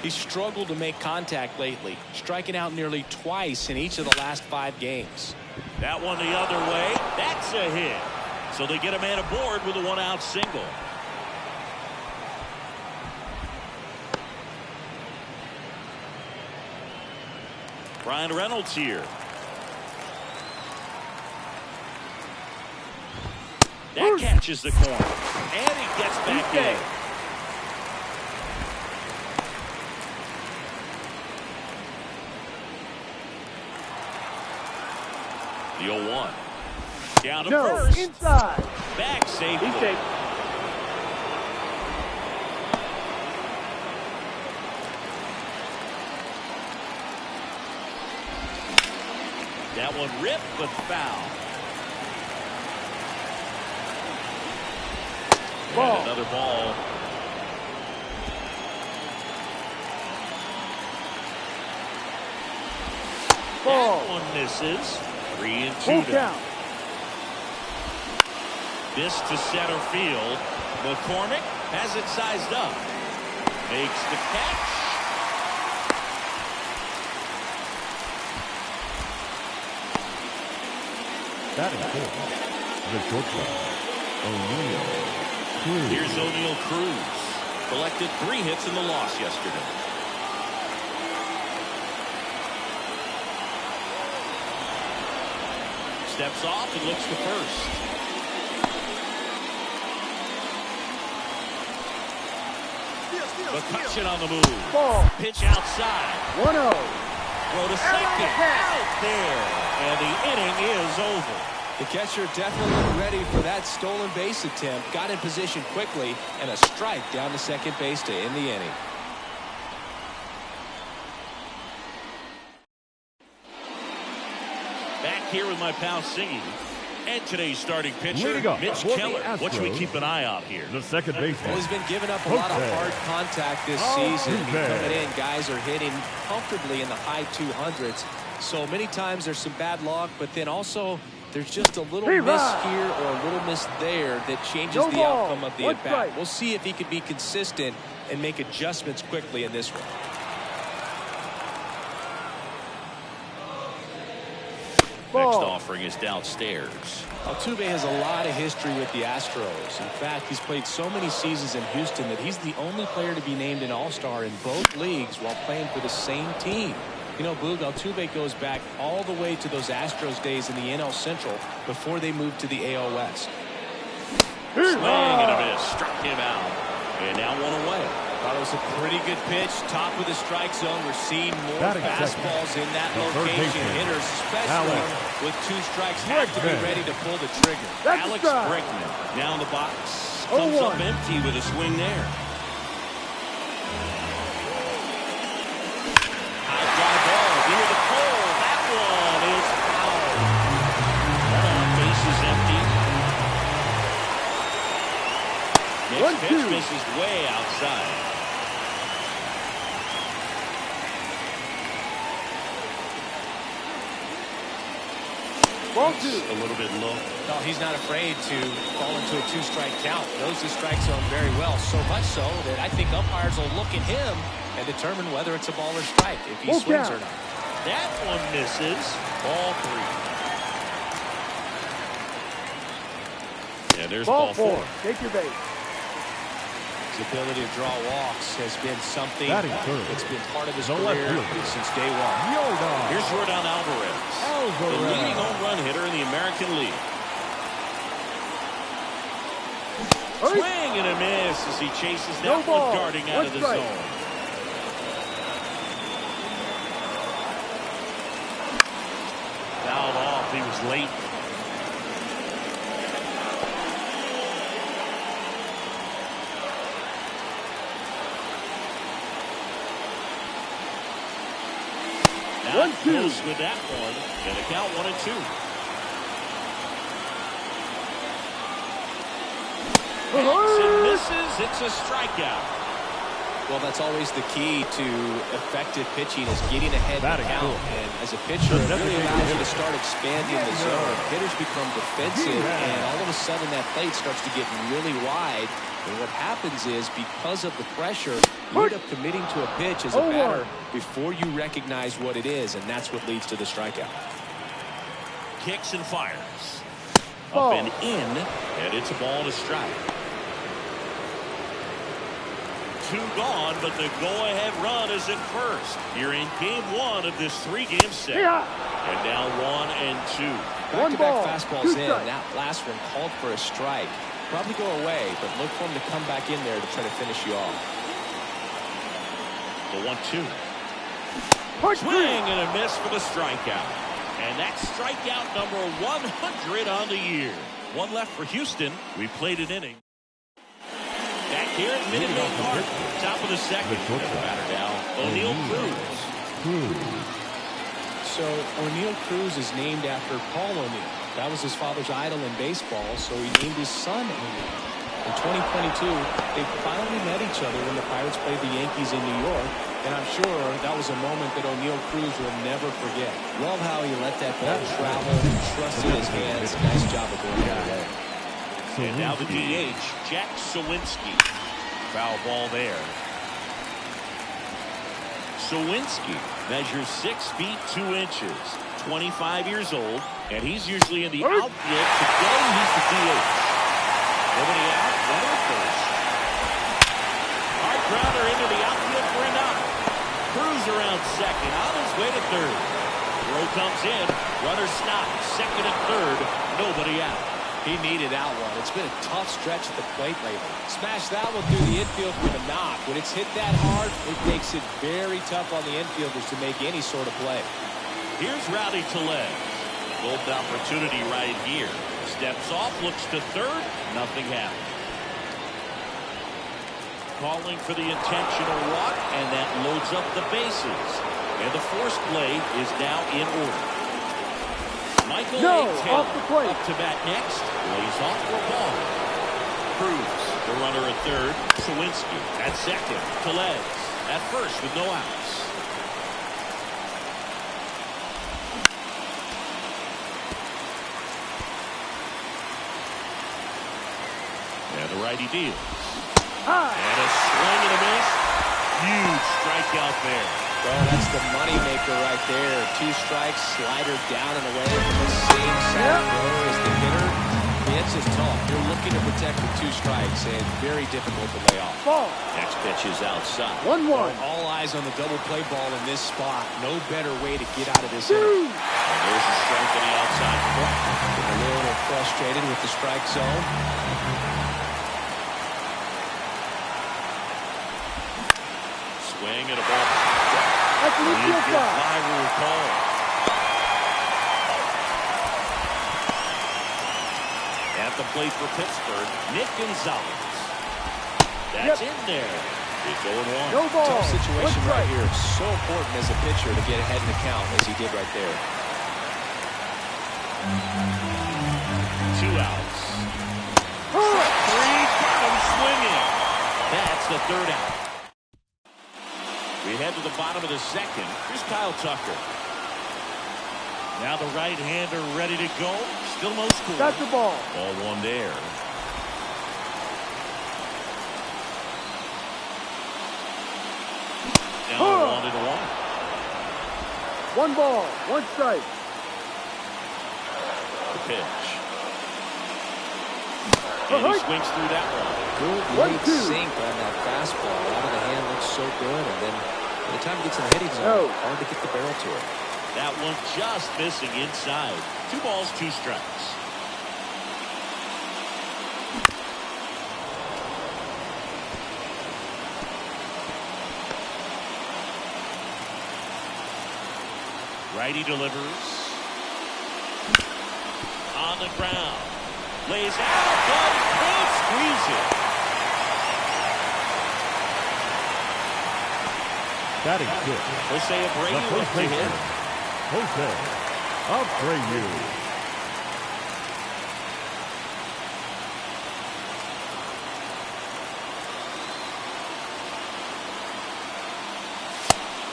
He's struggled to make contact lately, striking out nearly twice in each of the last 5 games. That one the other way. That's a hit. So they get a man aboard with a 1-out single. Brian Reynolds here. That catches the corner. And he gets back in. The 0-1. Down to first. Inside. Back safely. He's safe. That one ripped, but foul. Ball. And another ball. Ball. That one misses. 3-2 Full down. count. This to center field. McCormick has it sized up. Makes the catch. Batting fourth, the shortstop, O'Neal Cruz. Here's O'Neal Cruz. Collected 3 hits in the loss yesterday. Steps off and looks to first. McCutchen on the move. Ball. Pitch outside. 1-0. Throw to second. Out there. And the inning is over. The catcher definitely ready for that stolen base attempt. Got in position quickly, and a strike down to second base to end the inning. Back here with my pal Singy. And today's starting pitcher, Leading up Mitch for the Keller. What should we Astros, keep an eye out here? The second baseman. Well, he's been giving up a lot of hard contact this season. Coming in, guys are hitting comfortably in the high 200s. So many times there's some bad luck, but then also there's just a little miss here or a little miss there that changes the outcome of the at-bat. We'll see if he can be consistent and make adjustments quickly in this one. Next offering is downstairs. Altuve has a lot of history with the Astros. In fact, he's played so many seasons in Houston that he's the only player to be named an All-Star in both leagues while playing for the same team. You know, Boog, Altuve goes back all the way to those Astros days in the NL Central before they moved to the AL West. Swing and a miss. Struck him out. And now 1 away. Thought it was a pretty good pitch. Top of the strike zone. We're seeing more fastballs in that location. Hitters, especially with 2 strikes, have to be ready to pull the trigger. Alex Brickman now in the box. Comes up empty with a swing there. High fly ball near the pole. That one is foul. Base is empty. Next pitch misses way outside. Ball 2. A little bit low. No, he's not afraid to fall into a 2-strike count. Knows the strike zone very well. So much so that I think umpires will look at him and determine whether it's a ball or strike, if he swings or not. That one misses. Ball 3. And there's ball 4. Take your base. His ability to draw walks has been something that's been part of his The career left since day one. Here's Jordan Alvarez, the leading home run hitter in the American League. Swing and a miss as he chases that one darting out of the zone. Fouled off. He was late. Now close with that one. And a count 1-2. Hits and misses. It's a strikeout. Well, that's always the key to effective pitching is getting ahead in the count. And as a pitcher, it really allows you to start expanding the zone. Hitters become defensive, and all of a sudden that plate starts to get really wide. And what happens is, because of the pressure, you end up committing to a pitch as a batter before you recognize what it is, and that's what leads to the strikeout. Kicks and fires. Up and in, and it's a ball and a strike. 2 gone, but the go-ahead run is at first. Here in game 1 of this 3-game set. And now 1 and 2. Back-to-back fastballs in. That last one called for a strike. Probably go away, but look for him to come back in there to try to finish you off. The 1-2. Swing and a miss for the strikeout. And that's strikeout number 100 on the year. 1 left for Houston. We played an inning. Back here at Minute Maid Park. Top of the second. Batter now, O'Neal Cruz. So O'Neal Cruz is named after Paul O'Neal. That was his father's idol in baseball, so he named his son O'Neal. In 2022, they finally met each other when the Pirates played the Yankees in New York, and I'm sure that was a moment that O'Neal Cruz will never forget. Love how he let that ball travel and trusted his hands. Nice job of going that way. And now the DH, Jack Sawinski. Foul ball there. Sawinski measures 6 feet 2 inches, 25 years old, and he's usually in the outfield. Today he's the DH. Nobody out, runner at first. Hard grounder into the outfield for a knock. Cruz around second, on his way to third. Throw comes in, runner stops, second and third, nobody out. He needed that one. It's been a tough stretch at the plate lately. Smash that one through the infield for the knock. When it's hit that hard, it makes it very tough on the infielders to make any sort of play. Here's Rowdy Tellez. Golden opportunity right here. Steps off, looks to third, nothing happened. Calling for the intentional walk, and that loads up the bases. And the forced play is now in order. Michael off the plate. Up to bat next. Lays off for a ball. Cruz, the runner at third. Sawinski at second. Tellez at first with no outs. And the righty deals. And a swing and a miss. Huge strikeout there. Well, that's the moneymaker right there. 2 strikes, slider down and away from the same side throw as the hitter. It's just tough. You're looking to protect with 2 strikes, and very difficult to lay off. Next pitch is outside. 1-1. All eyes on the double play ball in this spot. No better way to get out of this inning. And there's a strike to the outside corner. A little frustrated with the strike zone. Swing and a ball. That's an infield fly. Will call. At the plate for Pittsburgh, Nick Gonzalez. That's in there. It's 0-1. No ball. Tough situation right here. So important as a pitcher to get ahead in the count as he did right there. 2 outs. 3, got him swinging. That's the 3rd out. We head to the bottom of the second. Here's Kyle Tucker. Now the right-hander ready to go. Still no score. That's the ball. Ball 1 there. Now 1-1. 1 ball, 1 strike. The pitch. And he swings through that one. Good late sink on that fastball. Out of the hand looks so good, and then by the time it gets in the hitting zone, hard to get the barrel to it. That one just missing inside. 2 balls, 2 strikes. Righty delivers. On the ground. Lays out, but can't squeeze it. Batting 6. Jose Abreu The first up to hit. baseman, Jose Abreu.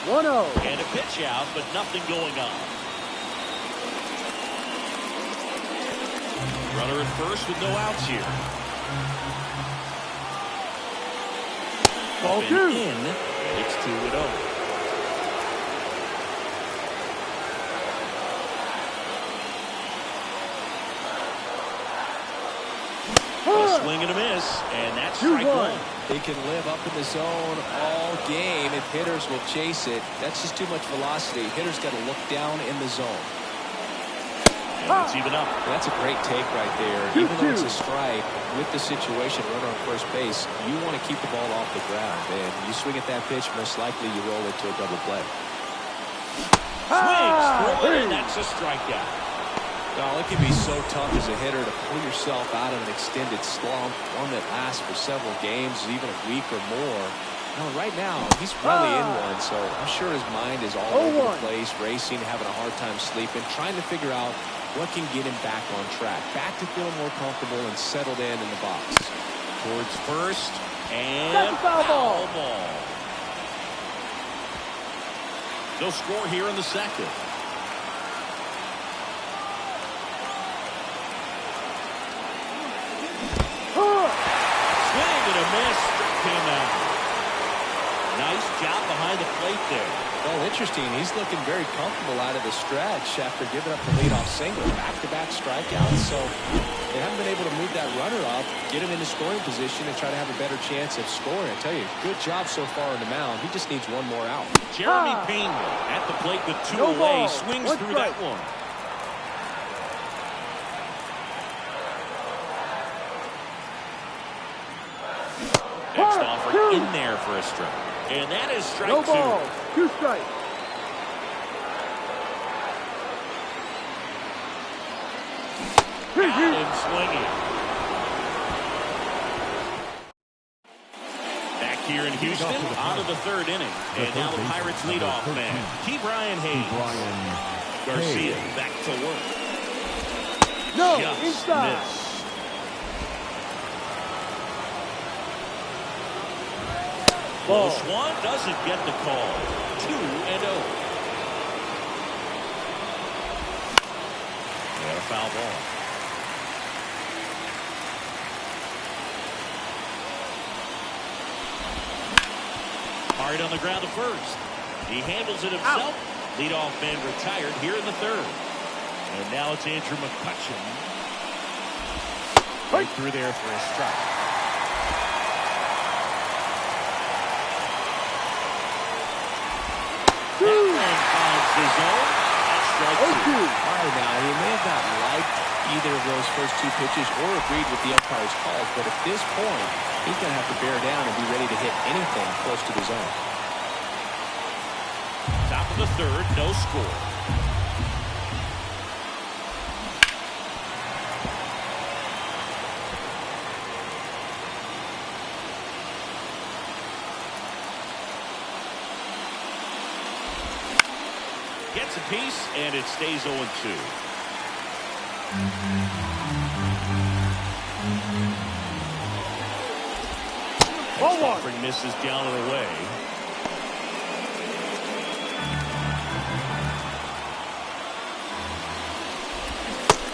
1-0. And a pitch out, but nothing going on. Runner at first with no outs here. Ball Up and 2. in. It's 2-0. A swing and a miss, and that's strike 1. They can live up in the zone all game if hitters will chase it. That's just too much velocity. Hitters got to look down in the zone. And it's even up. That's a great take right there. Even though it's a strike, with the situation, runner on first base, you want to keep the ball off the ground. And you swing at that pitch, most likely you roll it to a double play. Swings through it, and that's a strikeout. Well, it can be so tough as a hitter to pull yourself out of an extended slump, one that lasts for several games, even a week or more. Now, right now, he's really in one, so I'm sure his mind is all over the place, racing, having a hard time sleeping, trying to figure out what can get him back on track, back to feeling more comfortable and settled in the box. Towards first, and foul ball. No score here in the second. Swing and a miss, struck him out. Nice job behind the plate there. Well, interesting. He's looking very comfortable out of the stretch after giving up the leadoff single. Back-to-back strikeouts. So they haven't been able to move that runner up, get him into scoring position, and try to have a better chance of scoring. I tell you, good job so far on the mound. He just needs one more out. Jeremy Pena at the plate with 2 away. Swings through that one. Next offer in there for a strike. And that is strike 2. No ball. 2 strikes. Out and swinging. Back here in Houston, out of the 3rd inning. And now the Pirates leadoff man, Brian Hayes. Garcia back to work. No, Just inside. missed. Close one, doesn't get the call. 2-0. Got a foul ball. Hard on the ground to first. He handles it himself. Leadoff man retired here in the 3rd. And now it's Andrew McCutchen. Right through there for a strike. That one finds the zone. That's strike 2. All right, now, he may have not liked either of those first 2 pitches or agreed with the umpire's calls, but at this point, he's going to have to bear down and be ready to hit anything close to the zone. Top of the 3rd, no score. Gets a piece, and it stays 0-2. Offering misses down and away.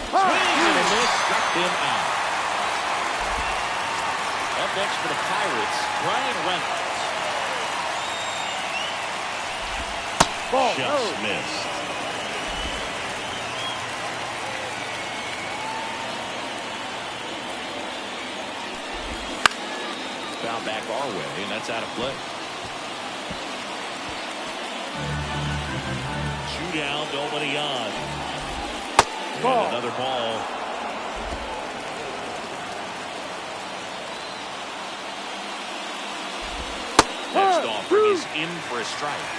Swing and a miss, struck him out. Up next for the Pirates, Brian Reynolds. Just missed. Foul back our way, and that's out of play. Shootout, nobody on. And another ball. Next offering is in for a strike.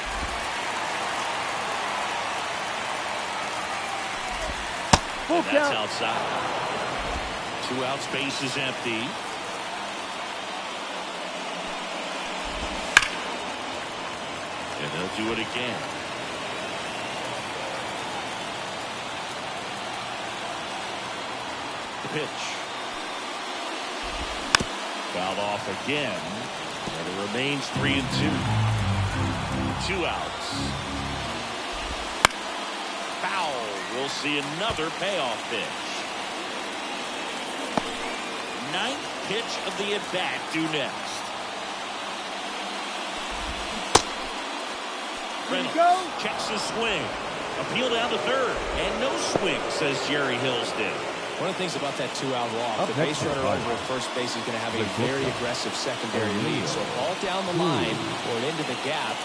And that's outside. 2 outs, base is empty. And they'll do it again. The pitch. Fouled off again. And it remains 3-2. 2 outs. Foul. We'll see another payoff pitch. 9th pitch of the at-bat due next. Reynolds checks his swing. Appeal down to third. And no swing, says Jerry Hillsdale. One of the things about that 2-out walk, the base runner over at first base is going to have a very aggressive secondary lead. So a ball down the line or into the gap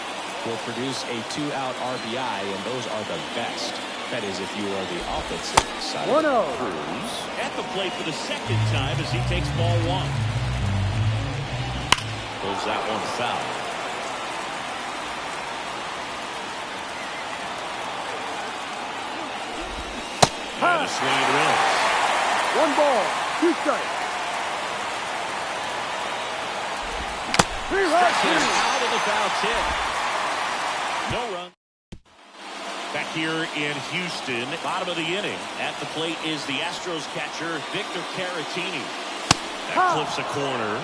will produce a 2-out RBI, and those are the best. That is if you are the offensive side. 1-0. Cruz at the plate for the second time as he takes ball 1. Pulls that one foul. And a swing and a miss. 1 ball, 2 strikes. Strike him out of the foul tip. No run. Back here in Houston, bottom of the inning. At the plate is the Astros catcher, Victor Caratini. That clips a corner.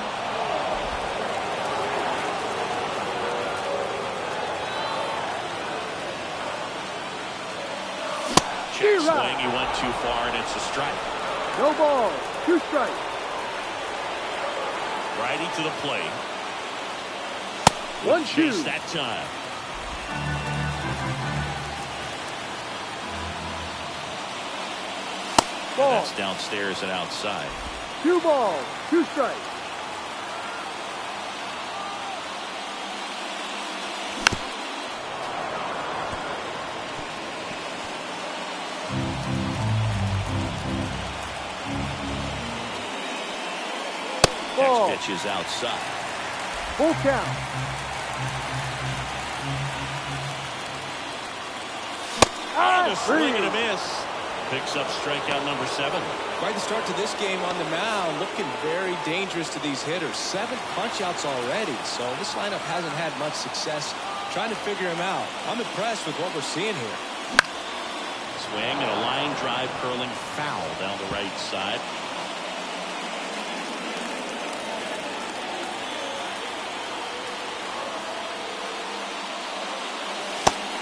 Check swing, he went too far, and it's a strike. No ball, 2 strikes. Righty to the plate. 1-2. Chase that time. Ball. That's downstairs and outside. 2 balls, 2 strikes. Ball. Next pitch is outside. Full count. And a swing and a miss. Picks up strikeout number 7. Quite the start to this game on the mound. Looking very dangerous to these hitters. 7 punch-outs already. So this lineup hasn't had much success trying to figure him out. I'm impressed with what we're seeing here. Swing and a line drive curling foul down the right side.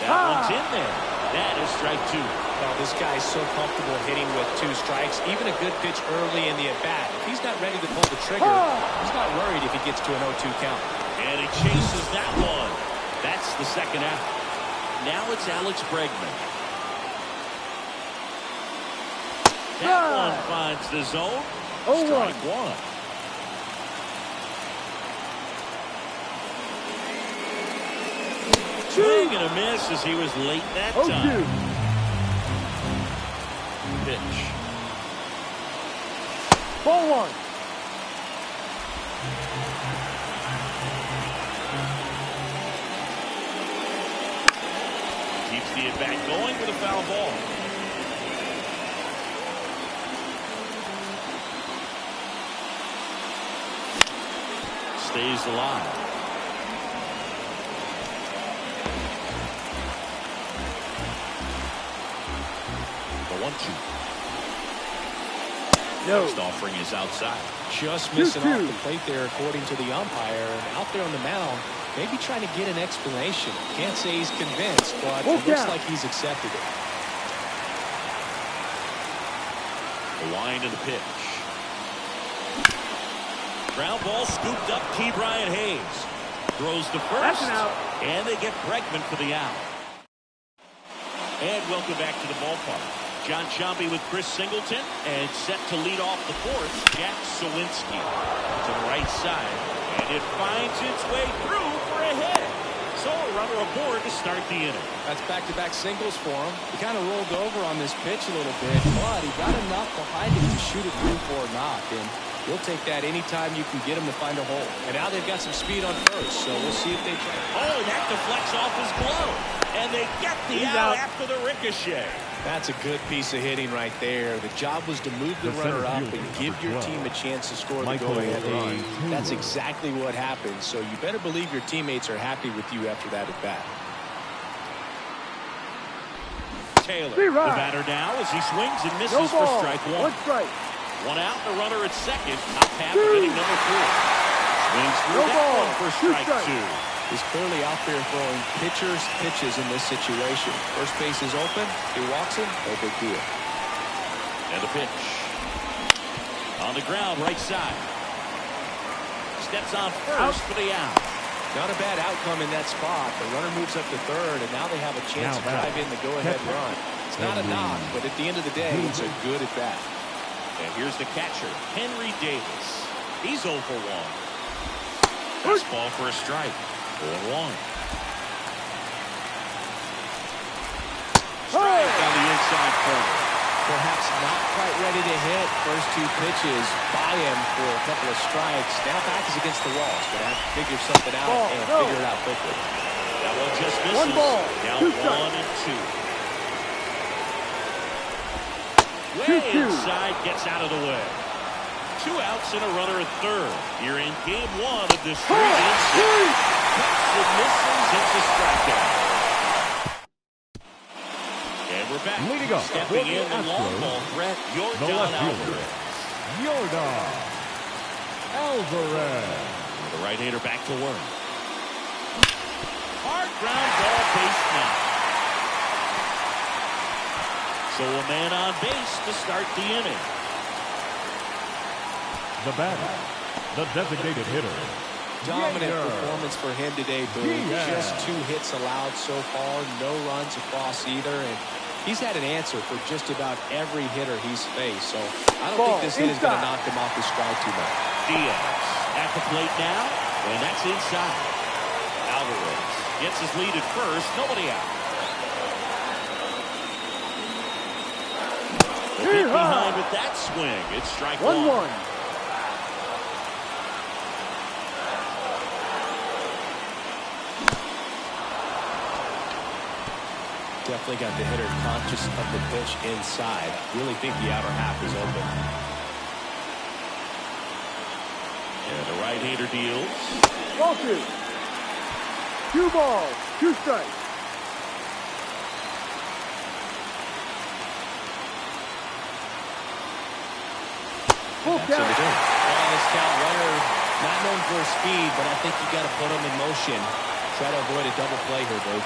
That one's in there. That is strike 2. Well, this guy's so comfortable hitting with 2 strikes. Even a good pitch early in the at-bat. If he's not ready to pull the trigger, he's not worried if he gets to an 0-2 count. And he chases that one. That's the second out. Now it's Alex Bregman. That one finds the zone. Strike 1. Swing and a miss as he was late that time. Pitch. Ball 1. Keeps the at-bat going with a foul ball. Stays alive. The 1-2. No. Next offering is outside. Just missing off the plate there, according to the umpire. And out there on the mound, maybe trying to get an explanation. Can't say he's convinced, but it looks like he's accepted it. The wind of the pitch. Ground ball scooped up. T. Brian Hayes throws to first. That's an out. And they get Bregman for the out. And welcome back to the ballpark. John Sciambi with Chris Singleton, and set to lead off the 4th, Jack Sawinski to the right side, and it finds its way through for a hit. So a runner aboard to start the inning. That's back-to-back singles for him. He kind of rolled over on this pitch a little bit, but he got enough behind him to shoot it through for a knock, and he'll take that anytime you can get him to find a hole. And now they've got some speed on first, so we'll see if they try. Oh, that deflects off his glove, and they get the out after the ricochet. That's a good piece of hitting right there. The job was to move the runner up and give your team a chance to score the go-ahead run. That's exactly what happened, so you better believe your teammates are happy with you after that at-bat. Taylor, the batter now as he swings and misses for strike 1. 1 strike. 1 out, the runner at second. Top half of inning number 4. Swings through that one for strike 2. is clearly out there throwing pitchers pitches in this situation. First base is open. He walks him. No big deal. And the pitch. On the ground, right side. Steps on first for the out. Not a bad outcome in that spot. The runner moves up to third, and now they have a chance to drive in the go-ahead run. It's not a knock, but at the end of the day, it's a good at bat. And here's the catcher, Henry Davis. He's 0 for 1. Fastball for a strike. 0-1. Strike on the inside corner. Perhaps not quite ready to hit. First two pitches by him for a couple of strikes. Now back is against the wall. He's going to have to figure something out and figure it out quickly. That one just misses. One ball. Down 1 and 2. Way inside, gets out of the way. 2 outs and a runner at third. Here in game 1 of this 3-inning series. Cuts and misses. It's a strikeout. And we're back. Leading up, stepping in the long ball threat, Yordan Alvarez. Yordan Alvarez. The right-hander back to work. Hard ground ball, base now. So a man on base to start the inning. The batter, the designated hitter. Dominant performance for him today, Boone. Just 2 hits allowed so far, no runs across either, and he's had an answer for just about every hitter he's faced. So I don't think this hit is going to knock him off his stride too much. Diaz at the plate now, and that's inside. Alvarez gets his lead at first, nobody out. The hit behind with that swing. It's strike 1. Definitely got the hitter conscious of the pitch inside. Really think the outer half is open. And the right-hander deals. 2. 2 balls, 2 strikes. Full count. On this count, runner not known for his speed, but I think you got to put him in motion. Try to avoid a double play here, Boo.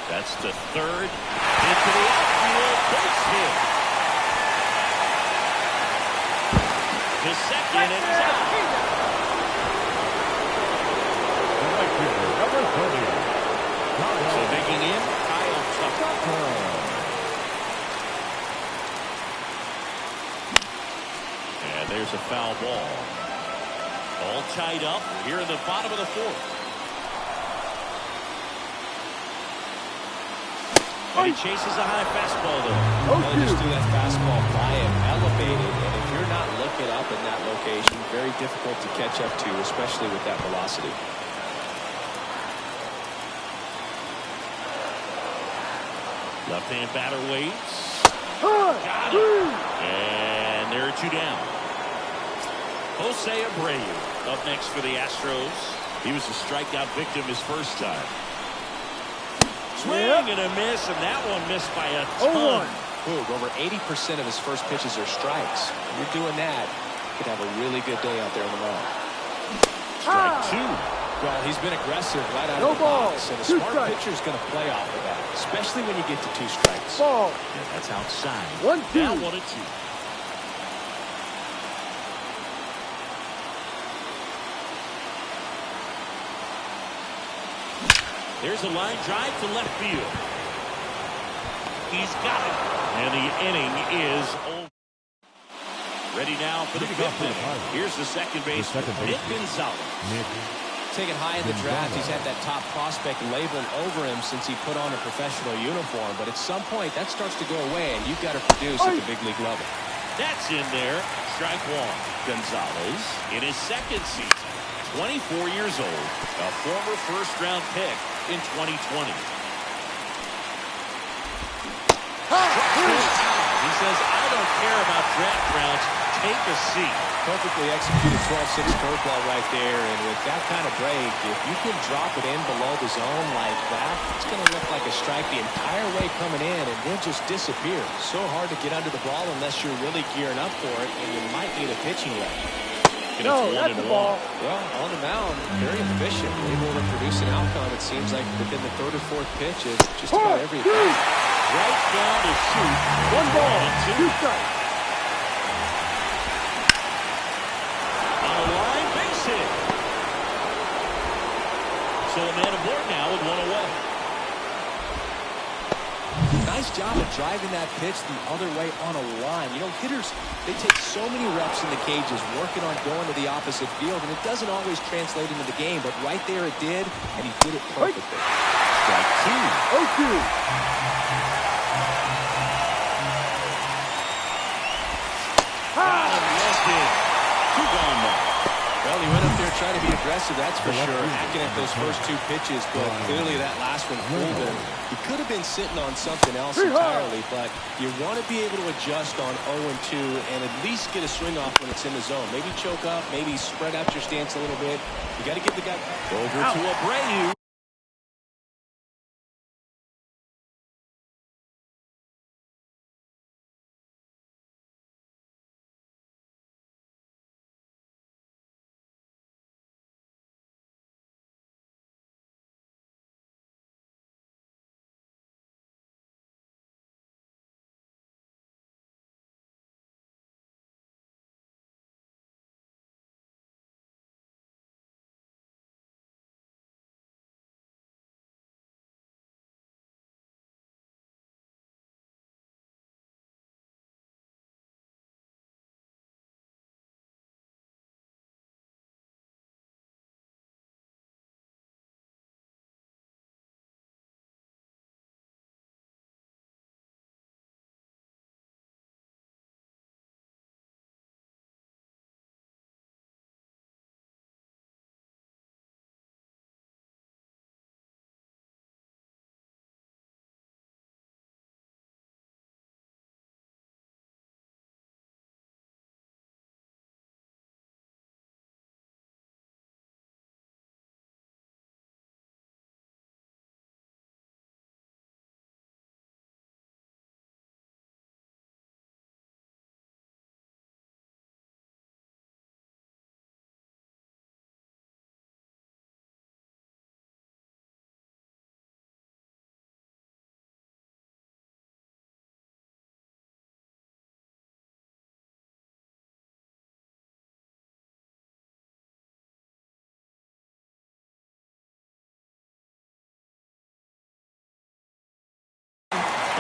That's the third. Into the outfield. Base hit. The second, and it's out. So digging in, Kyle Tucker. And there's a foul ball. All tied up here in the bottom of the 4th. And he chases a high fastball there. Well, he just threw that fastball by him, elevated, and if you're not looking up in that location, very difficult to catch up to, especially with that velocity. Left-hand batter waits. Got him. And there are 2 down. Jose Abreu up next for the Astros. He was a strikeout victim his first time. Swing and a miss, and that one missed by a ton. Over 80% of his first pitches are strikes. When you're doing that, you could have a really good day out there on the mound. Strike 2. Well, he's been aggressive right out of the box, and a smart pitcher is going to play off of that, especially when you get to 2 strikes. And that's outside. 1-2. Now 1-2. There's a line drive to left field. He's got it. And the inning is over. Ready now for the 5th inning. Here's the second baseman, Nick Gonzalez. Taken high in the draft, he's had that top prospect labeled over him since he put on a professional uniform. But at some point, that starts to go away, and you've got to produce at the big league level. That's in there. Strike 1. Gonzalez in his 2nd season. 24 years old, a former first-round pick in 2020. He says, I don't care about draft rounds. Take a seat. Perfectly executed 12-6 curveball right there, and with that kind of break, if you can drop it in below the zone like that, it's going to look like a strike the entire way coming in and then just disappear. So hard to get under the ball unless you're really gearing up for it, and you might need a pitching wedge. and No, it's that's 1-1. the ball. Well, on the mound, very efficient, able to produce an outcome. It seems like within the third or fourth pitch is just about every at-bat. Right down to shoot. 1 ball, 1-2. 2 strikes. On the line, base hit. So a man aboard now with 1 away. Nice job of driving that pitch the other way on a line. You know, hitters, they take so many reps in the cages working on going to the opposite field, and it doesn't always translate into the game, but right there it did, and he did it perfectly. Strike 2. 0-2. Two gone now. Well, he went up there trying to be aggressive, that's for sure, hacking at those first 2 pitches, but clearly that last one fooled him. He could have been sitting on something else entirely, but you want to be able to adjust on 0-2 and at least get a swing off when it's in the zone. Maybe choke up, maybe spread out your stance a little bit. You got to give the guy Over to Abreu.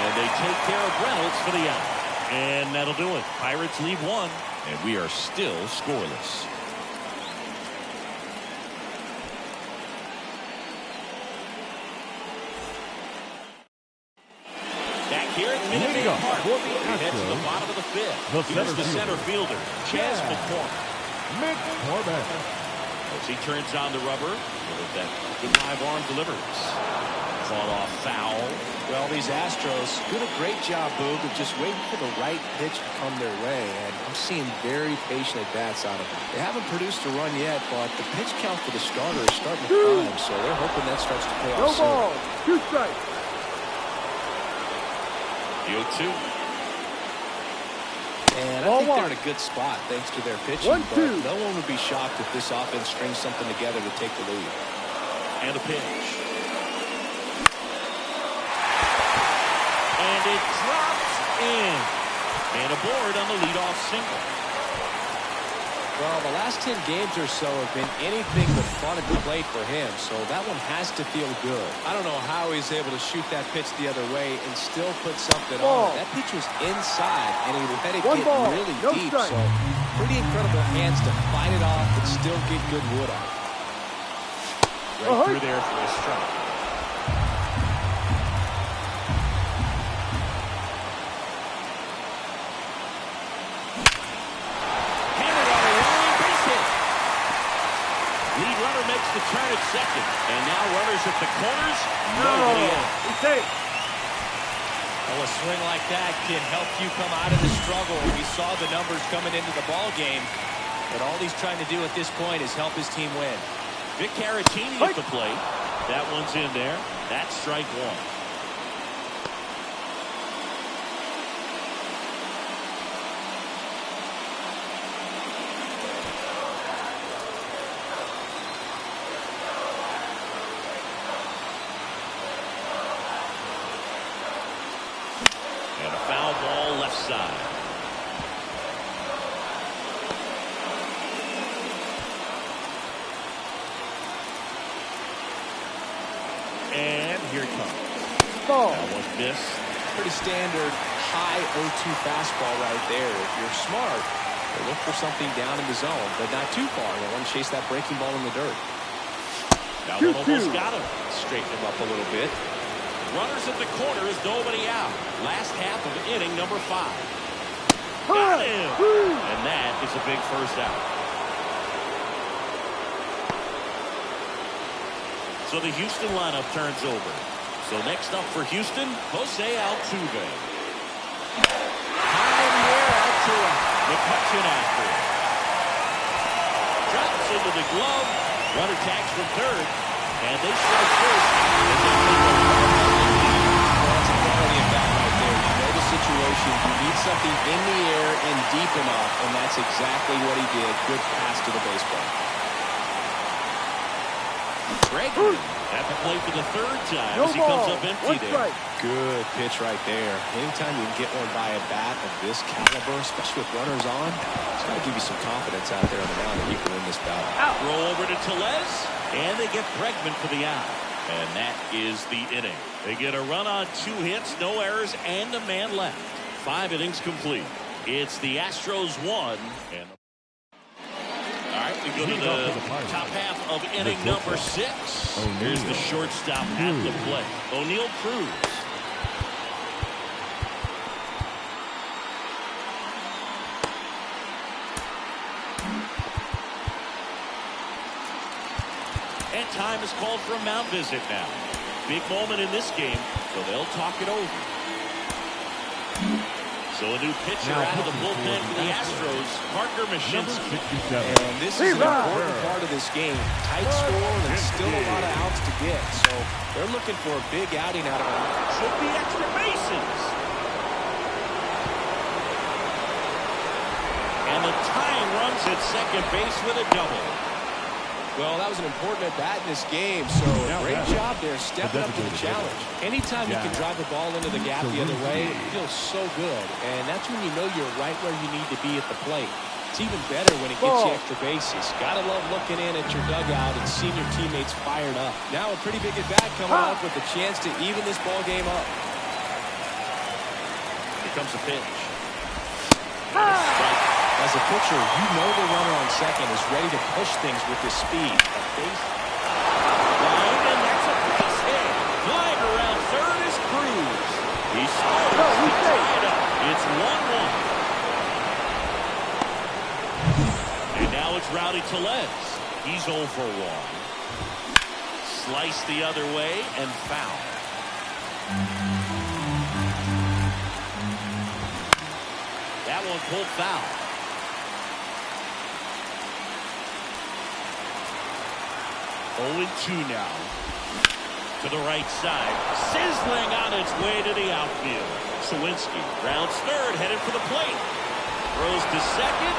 And they take care of Reynolds for the out. And that'll do it. Pirates lead 1, and we are still scoreless. Back here at Minute Maid Park, we head to the bottom of the 5th. Here's the center fielder, Chas McCormick. As he turns on the rubber, with that good live arm delivers. Fought off foul. Well, these Astros did a great job, Boog, of just waiting for the right pitch to come their way, and I'm seeing very patient at-bats out of them. They haven't produced a run yet, but the pitch count for the starter is starting to climb, so they're hoping that starts to pay off soon. No ball, 2 strikes. 0-2. And I think they're in a good spot thanks to their pitching, 1-2. but no one would be shocked if this offense strings something together to take the lead. And a pitch. And it drops in. And aboard on the leadoff single. Well, the last 10 games or so have been anything but fun at the plate for him, so that one has to feel good. I don't know how he's able to shoot that pitch the other way and still put something on it. That pitch was inside, and he let it get really deep, so pretty incredible hands to fight it off and still get good wood on it. Right through there for a strike. The turn at second, and now runners at the corners. Nobody out. Well, a swing like that can help you come out of the struggle. We saw the numbers coming into the ball game, but all he's trying to do at this point is help his team win. Vic Caratini at the plate. That one's in there. That's strike 1. come. Ball. That one missed. Pretty standard high 0-2 fastball right there. If you're smart, you look for something down in the zone, but not too far. You want to chase that breaking ball in the dirt. That one almost got him. Straighten him up a little bit. Runners at the corner is nobody out. Last half of inning number 5. Got him. And that is a big first out. So the Houston lineup turns over. So next up for Houston, Jose Altuve. High in the air, Altuve. McCutchen after it. Drops into the glove. Runner tags from third. And they strike first. And they take a That's a quality at bat right there. You know the situation. You need something in the air and deep enough, and that's exactly what he did. Good pass to the baseball. Bregman at the plate for the third time as he comes up empty there. Good pitch right there. Anytime you can get one by a bat of this caliber, especially with runners on, it's got to give you some confidence out there on the mound that you can win this battle. Roll over to Tellez, and they get Bregman for the out. And that is the inning. They get a run on 2 hits, no errors, and a man left. 5 innings complete. It's the Astros 1. And all right, we go to the top half of inning number 6. Here's the shortstop at the plate. O'Neal Cruz. And time is called for a mound visit now. Big moment in this game, so they'll talk it over. So a new pitcher out of the bullpen for the Astros, Parker Mashinsky. And this is an important part of this game. Tight score and still a lot of outs to get. So they're looking for a big outing out of him. Should be extra bases. And the tying runs at second base with a double. Well, that was an important at-bat in this game, so great job there stepping up to the challenge. Anytime you can drive the ball into the gap the other way, it feels so good, and that's when you know you're right where you need to be at the plate. It's even better when it gets you extra bases. Gotta love looking in at your dugout and seeing your teammates fired up. Now a pretty big at-bat coming up with a chance to even this ball game up. Here comes a pitch. As a pitcher, you know the runner on second is ready to push things with his speed. A base line, and that's a base hit. Flying around third is Cruz. He scores. He tied up. It's 1-1. And now it's Rowdy Tellez. He's 0 for 1. Slice the other way and foul. That one pulled foul. 0-2 now. To the right side. Sizzling on its way to the outfield. Sawinski rounds third, headed for the plate. Throws to second.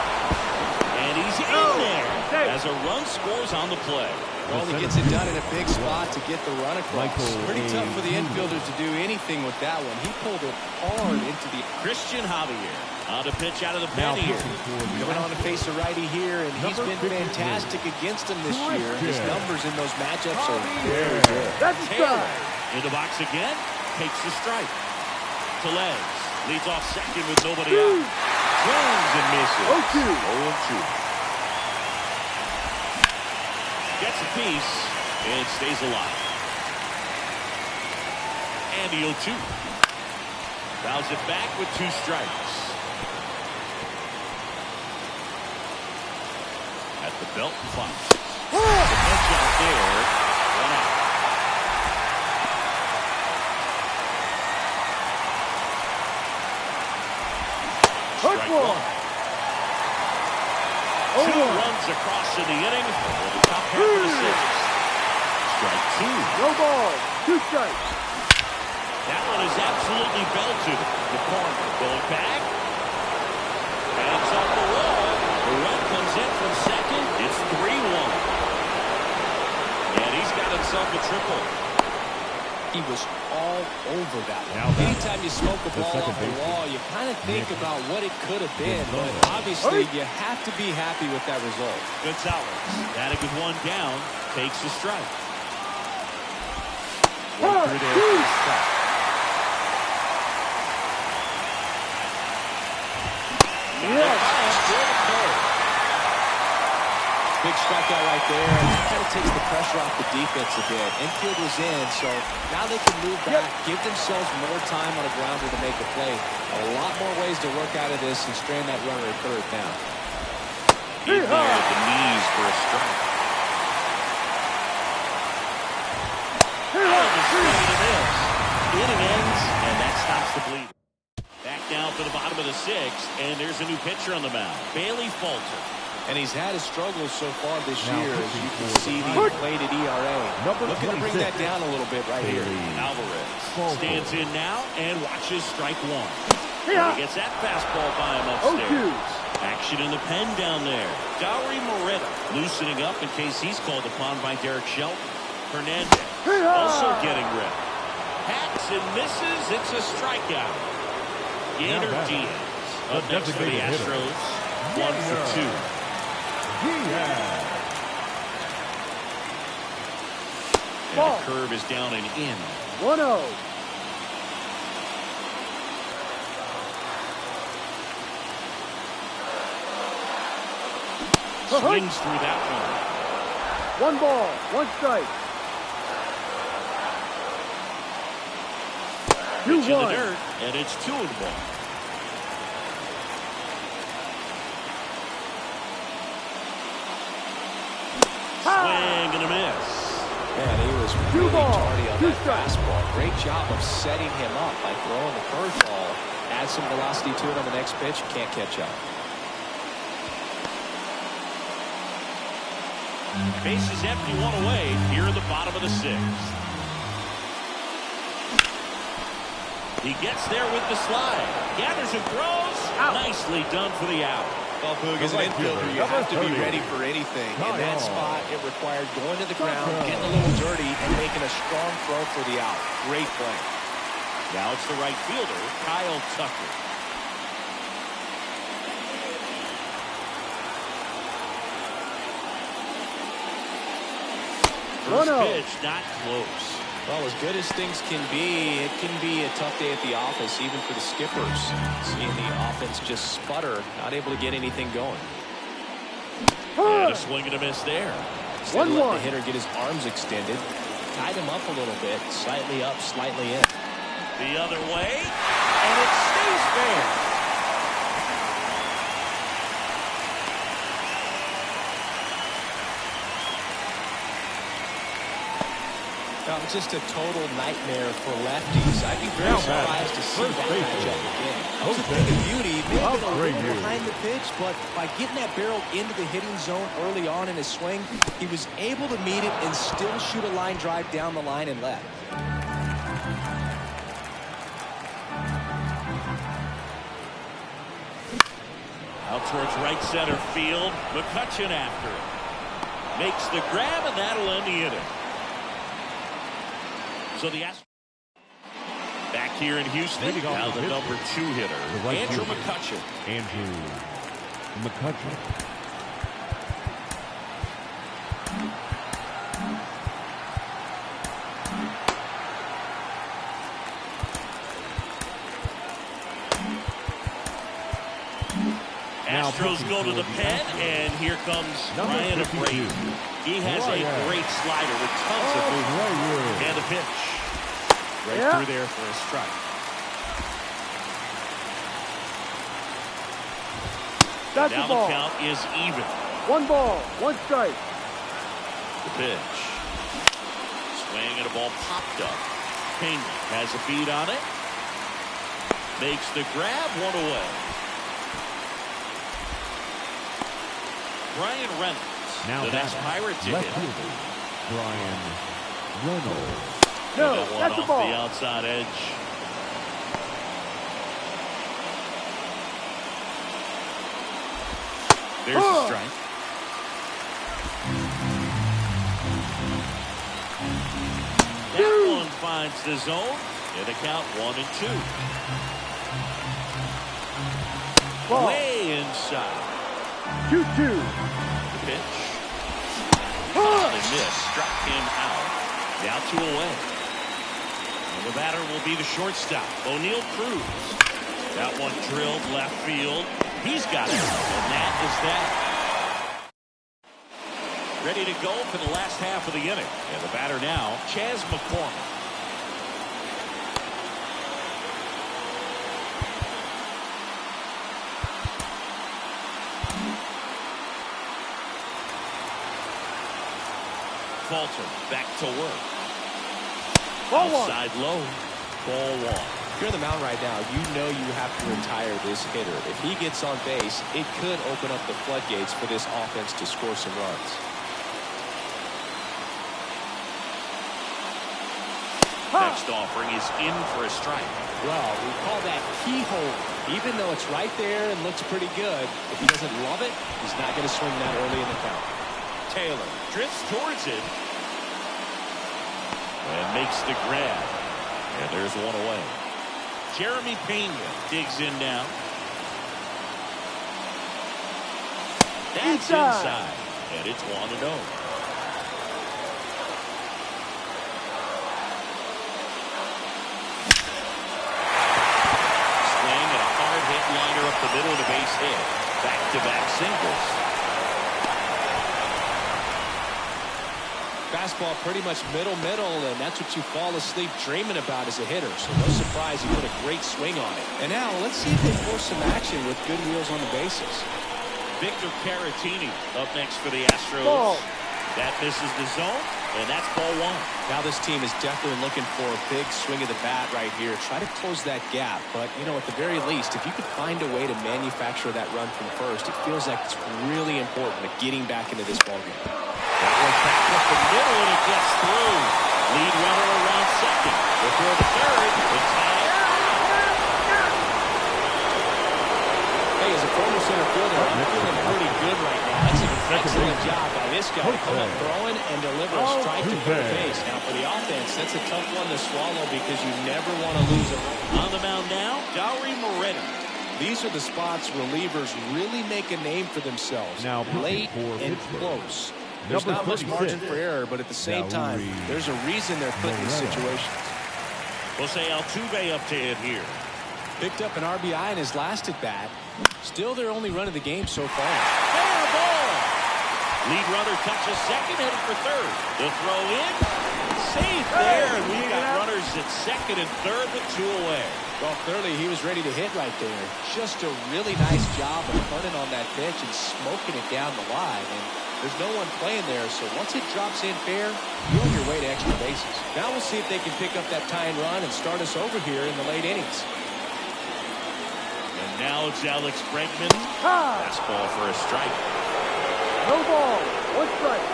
And he's in there as a run scores on the play. Well, he gets it done in a big spot to get the run across. Pretty tough for the infielders to do anything with that one. He pulled it hard into the... Christian Javier on the pitch out of the pen here. Coming on to face a righty here, and he's been fantastic against him this year. His numbers in those matchups are very good. Taylor in the box again, takes the strike. Tellez leads off second with nobody out. Swings and misses. 0-2. Gets a piece and stays alive. And the 0-2. Fouls it back with 2 strikes. At the belt and fires. The pitch out there. 1 out. Strike 1. 2 runs across in the inning for the top half of the 6th. Strike 2. No ball. 2 strikes. That one is absolutely belted. The corner going back. Hands off the wall. The run comes in from second. It's 3-1. And he's got himself a triple. He was all over that one. Anytime you smoke a ball off the wall, you kind of think about what it could have been, but obviously you have to be happy with that result. Gonzalez, batting with 1 down, takes the strike. 1 through there for a strike. Big strikeout right there. It kind of takes the pressure off the defense a bit. Infield was in, so now they can move back, give themselves more time on a grounder to make a play. A lot more ways to work out of this and strand that runner at third now. In there at the knees for a strike. Inning ends, and that stops the bleeding. Back down to the bottom of the sixth, and there's a new pitcher on the mound, Bailey Falter. And he's had his struggles so far this year, as you can see the inflated ERA. Looking to bring that down a little bit right here. Alvarez stands in now and watches strike one. He gets that fastball by him upstairs. Action in the pen down there. Dauri Moreta loosening up in case he's called upon by Derek Shelton. Hernandez also getting ready. Hacks and misses. It's a strikeout. Gainer Diaz up next for the Astros. 1 for 2. And the curve is down and in. 1-0. Swings through that one. 1 ball, 1 strike. 2-1. In the dirt, and it's 2-1. Swing and a miss. Man, he was really tardy on that fastball. Great job of setting him up by throwing the curveball. Add some velocity to it on the next pitch. Can't catch up. Bases empty, 1 away here in the bottom of the sixth. He gets there with the slide. Gathers and throws. Nicely done for the out. Well, Boog, as an infielder, you have to be ready for anything. In that spot, it required going to the ground, getting a little dirty, and making a strong throw for the out. Great play. Now it's the right fielder, Kyle Tucker. First pitch, not close. Well, as good as things can be, it can be a tough day at the office, even for the skippers. Seeing the offense just sputter, not able to get anything going. And a swing and a miss there. Instead of letting the hitter get his arms extended, tied him up a little bit, slightly up, slightly in. The other way, and it stays fair. Just a total nightmare for lefties. I'd be very surprised to see that matchup again. That was a thing of beauty. Maybe a little behind the pitch, but by getting that barrel into the hitting zone early on in his swing, he was able to meet it and still shoot a line drive down the line and left. Out towards right center field. McCutchen after it. Makes the grab, and that'll end the inning. So the Astros back here in Houston. Now the number 2 hitter, Andrew McCutchen. Andrew McCutchen. Astros go to the pen, and here comes Ryan Abreu. He has a great slider with tons of movement. And a pitch. Right through there for a strike. That's now the ball. The count is even. 1 ball, 1 strike. The pitch. Swing and a ball popped up. Payne has a beat on it. Makes the grab, 1 away. Brian Reynolds. Now the next Pirate to left hit. fielder, Brian Reynolds. No, one that's the off ball. the outside edge. There's the strike. That one finds the zone. In the count, 1-2. Ball. Way inside. 2-2. The pitch. And miss. Struck him out. Now 2 away. And the batter will be the shortstop, O'Neal Cruz. That one drilled left field. He's got it, and that is that. Ready to go for the last half of the inning. And the batter now, Chas McCormick. Falter back to work. Outside low. Ball one. If you're on the mound right now, you know you have to retire this hitter. If he gets on base, it could open up the floodgates for this offense to score some runs. Next offering is in for a strike. Well, we call that keyhole. Even though it's right there and looks pretty good, if he doesn't love it, he's not going to swing that early in the count. Taylor drifts towards it and makes the grab. And there's one away. Jeremy Pena digs in now. That's inside. And it's 1-0. Liner up the middle of the base hit. Back-to-back singles. Fastball pretty much middle, and that's what you fall asleep dreaming about as a hitter. So no surprise, he put a great swing on it. And now let's see if they force some action with good wheels on the bases. Victor Caratini up next for the Astros. Ball. That misses the zone, and that's ball one. Now this team is definitely looking for a big swing of the bat right here. Try to close that gap. But, you know, at the very least, if you could find a way to manufacture that run from first, it feels like it's really important to getting back into this ballgame. That one back up the middle, and it gets through. Lead runner around second. Before the third, it's high. Hey, as a former center fielder, I'm feeling pretty good right now. That's an excellent job by this guy to come up throwing and deliver a strike to third base. Now, for the offense, that's a tough one to swallow because you never want to lose it. On the mound now, Dauri Moreta. These are the spots relievers really make a name for themselves. Now late and close. There's not much margin for error, but at the same time, there's a reason they're put in this situation. Jose Altuve up to hit here. Picked up an RBI in his last at bat. Still their only run of the game so far. Fair ball. Lead runner touches second, headed for third. The throw in. Safe there, and we've got runners at second and third with two away. Well, clearly he was ready to hit right there. Just a really nice job of running on that pitch and smoking it down the line. And there's no one playing there, so once it drops in fair, you're on your way to extra bases. Now we'll see if they can pick up that tying run and start us over here in the late innings. And now it's Alex Bregman. Fastball for a strike. No ball. One strike.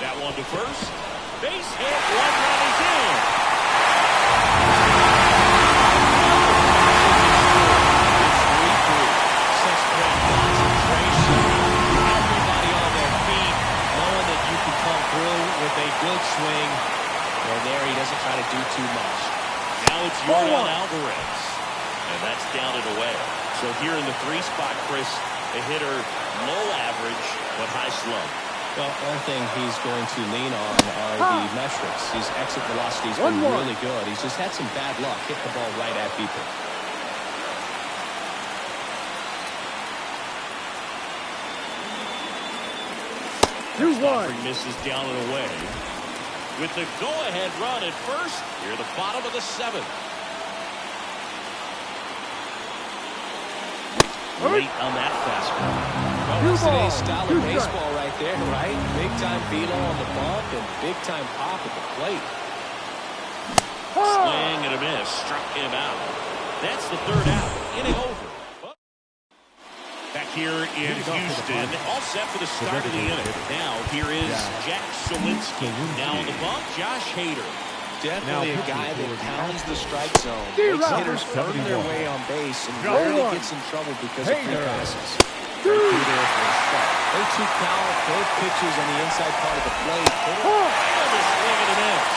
That one to first. Base hit. One run is in. Such great concentration. Everybody on their feet, knowing that you can come through with a good swing. And there he doesn't try to do too much. Now it's Yordan Alvarez. And that's down and away. So here in the 3 spot, Chris, a hitter low average but high slug. Well, one thing he's going to lean on are the metrics. His exit velocity's been really good. He's just had some bad luck hitting the ball right at people. 2-1. Misses down and away. With the go-ahead run at first, near the bottom of the 7th. Late on that fastball. Well, that's today's style of baseball right there, right? Big-time velo on the bump and big-time pop at the plate. Swing and a miss. Struck him out. That's the 3rd out. Inning over. here in Houston. All set for the start of the inning. Now, here is Jack Sawinski. Now on the bump, Josh Hader. Definitely a guy that pounds the strike zone. Makes hitters earn their way on base and rarely gets in trouble because of free passes. Right through there for a strike. 0-2 count, both pitches on the inside part of the plate. And a swing and a miss.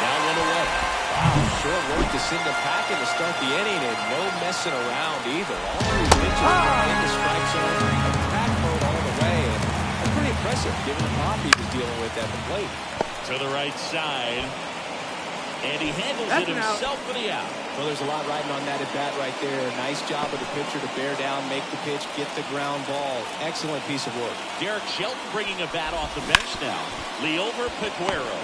Now one away. Wow, short work to send him packing to start the inning, and no messing around either. All three pitches in the strike zone, attack mode all the way, and that's pretty impressive given the pop he was dealing with at the plate. To the right side. And he handles it himself for the out. Well, there's a lot riding on that at bat right there. Nice job of the pitcher to bear down, make the pitch, get the ground ball. Excellent piece of work. Derek Shelton bringing a bat off the bench now. Leover Peguero.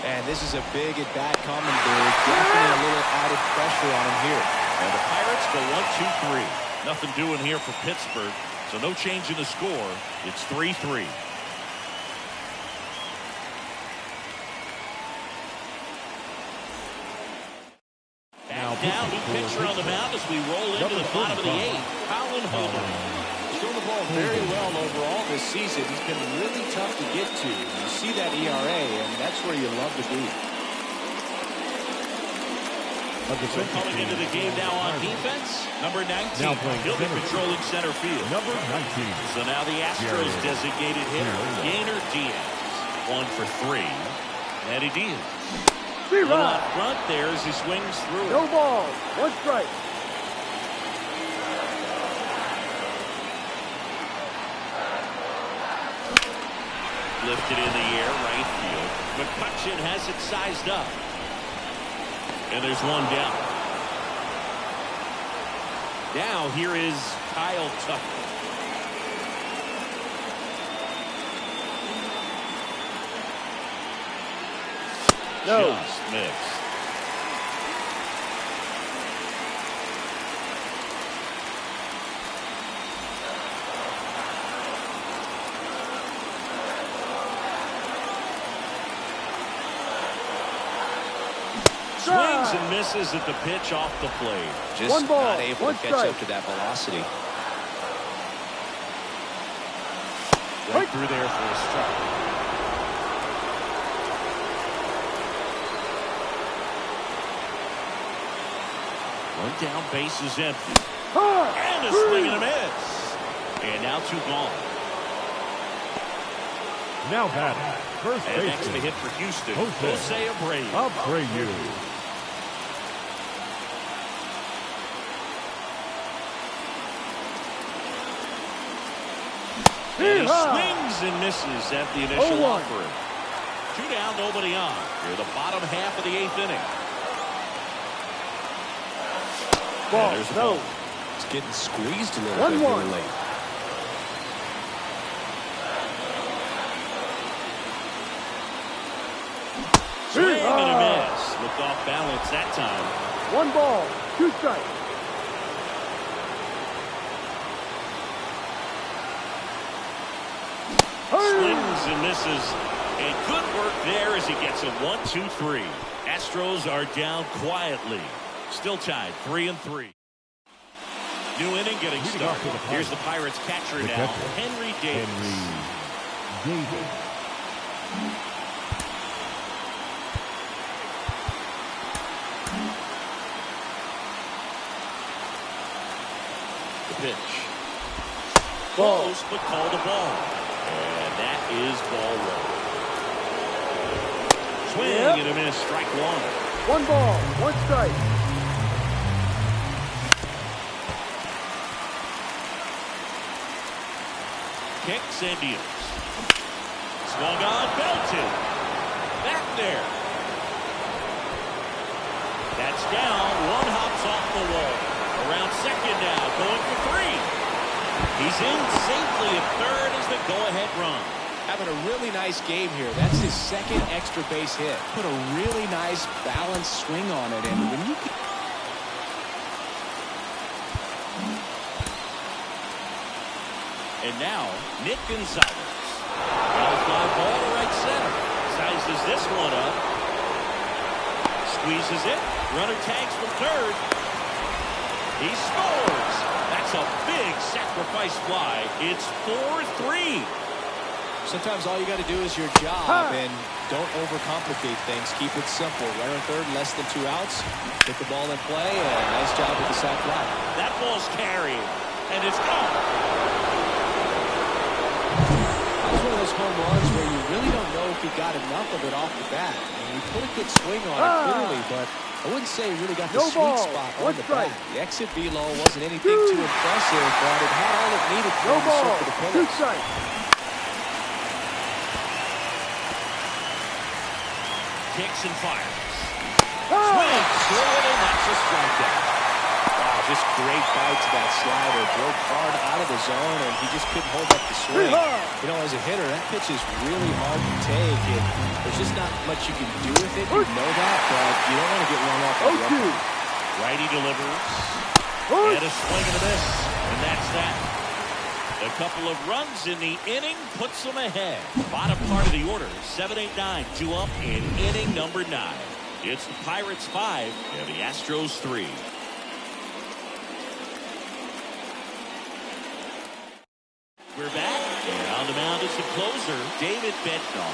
And this is a big at bat coming big. Definitely a little added pressure on him here. And the Pirates go 1-2-3. Nothing doing here for Pittsburgh. So no change in the score. It's 3-3. Now, new pitcher on the mound as we roll into the bottom of the eighth. Colin Homer. He's thrown the ball very well overall this season. He's been really tough to get to. You see that ERA, and that's where you love to be. So coming into the game now on defense, number 19. He'll be patrolling center field. Number 19. So now the Astros designated hitter, Yainer Diaz. 1 for 3. Eddie Diaz. Up front there as he swings through. No ball. 1 strike. Lifted in the air, right field. McCutchen has it sized up. And there's one down. Now here is Kyle Tucker. No. Just missed. Swings and misses at the pitch off the plate. Just one ball, not able one to catch strike. up to that velocity. Right through there for a strike. One down, base is empty. And a swing and a miss. And now 2 gone. Now batting, first And baseman. next to hit for Houston, Jose Jose Abreu. Abreu. And he swings and misses at the initial 0-1. offering. 2 down, nobody on. Here the bottom half of the 8th inning. Ball. There's a No. ball. It's getting squeezed a little 1-1. bit late. Swing and a miss. Looked off balance that time. 1 ball. 2 strikes. Swings and misses. And good work there as he gets a 1-2-3. Astros are down quietly. Still tied 3-3. New inning getting started. Here's the Pirates catcher now, Henry Davis. The pitch. Close, but called a ball. And that is ball 1. Swing and a miss, strike 1. 1 ball. 1 strike. Kicks and deals. Swung on, belted. Back there. That's down. 1 hops off the wall. Around second now, going for 3. He's in safely at third as the go-ahead run. Having a really nice game here. That's his 2nd extra base hit. Put a really nice balanced swing on it, and when you can... And now, Nick Gonzalez. Well, fly ball to right center. Sizes this one up. Squeezes it. Runner tags from third. He scores. That's That's a big sacrifice fly. It's 4-3. Sometimes all you got to do is your job and don't overcomplicate things. Keep it simple. Runner third, less than 2 outs. Get the ball in play, and nice job with the sac fly. That ball's carried, and it's gone. That was one of those home runs where you really don't know if he got enough of it off the bat. I mean, he put a good swing on it clearly, but I wouldn't say he really got the sweet spot on the bat. The exit velo wasn't anything too impressive, but it had all it needed for him to circle the pillars. Kicks and fires. Swings through it, and that's a strikeout. Wow, just great bite to that slider. Broke hard out of the zone, and he just couldn't hold up the swing. You know, as a hitter, that pitch is really hard to take, and there's just not much you can do with it. You know that, but you don't want to get run off on the upper. Righty delivers. And a swing and a miss. And that's that. A couple of runs in the inning puts them ahead. Bottom part of the order, 7-8-9, 2 up in inning number 9. It's the Pirates 5 and the Astros 3. We're back, and on the mound is the closer, David Bednar.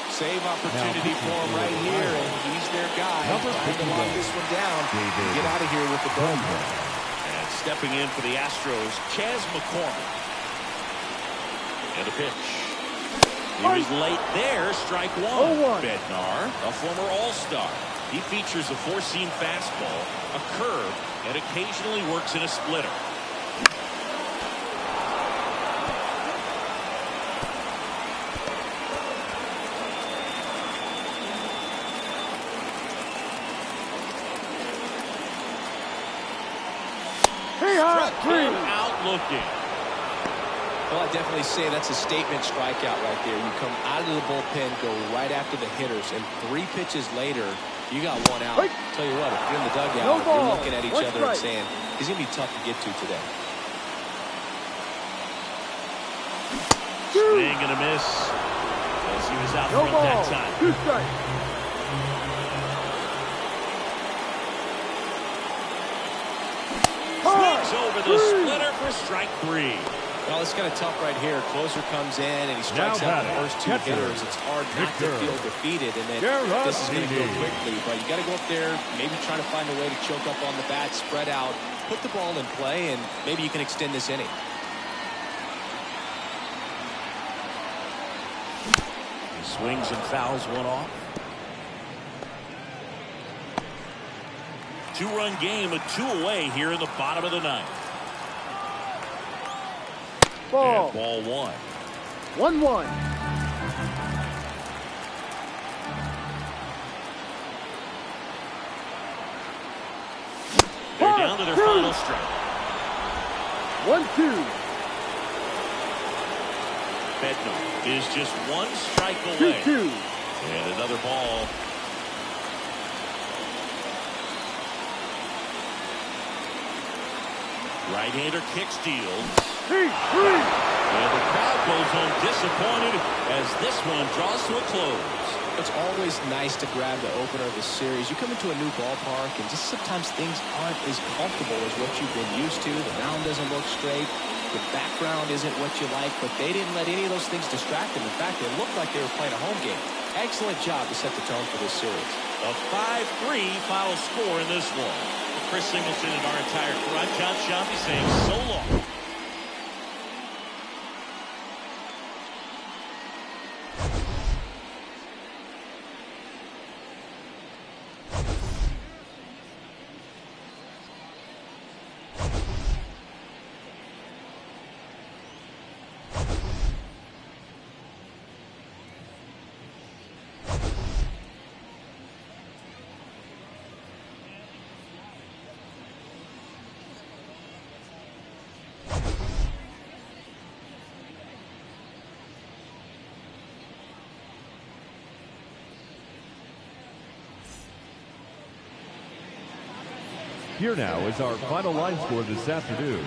Save opportunity for him right here, and he's their guy. Trying to lock this one down. Get out of here with the ball. And stepping in for the Astros, Chas McCormick. And a pitch. He was late there. Strike one. Bednar, a former All-Star. He features a four-seam fastball, a curve, and occasionally works in a splitter. Struck him out looking. Well, I definitely say that's a statement strikeout right there. You come out of the bullpen, go right after the hitters, and 3 pitches later, you got 1 out. Tell you what, if you're in the dugout, you're looking at each other and saying, he's going to be tough to get to today. Swing and a miss. As he was out front that time. 2 strikes. Swings over the splitter for strike 3. Well, it's kind of tough right here. Closer comes in and he strikes out the first 2 hitters. It's hard not to feel defeated, and then this is going to go quickly. But you got to go up there, maybe try to find a way to choke up on the bat, spread out, put the ball in play, and maybe you can extend this inning. He swings and fouls one off. 2-run game, a 2 away here in the bottom of the 9th. Ball. And ball 1. 1-1. They're down to their final strike. 1-2. Bednar is just 1 strike away. 2-2. And another ball. Right-hander kick steals. 3-3. And the crowd goes home disappointed as this one draws to a close. It's always nice to grab the opener of the series. You come into a new ballpark, and just sometimes things aren't as comfortable as what you've been used to. The mound doesn't look straight. The background isn't what you like, but they didn't let any of those things distract them. In fact, it looked like they were playing a home game. Excellent job to set the tone for this series. A 5-3 final score in this one. Chris Singleton and our entire crew. I'm John Shampi saying so long. Here now is our final line score this afternoon.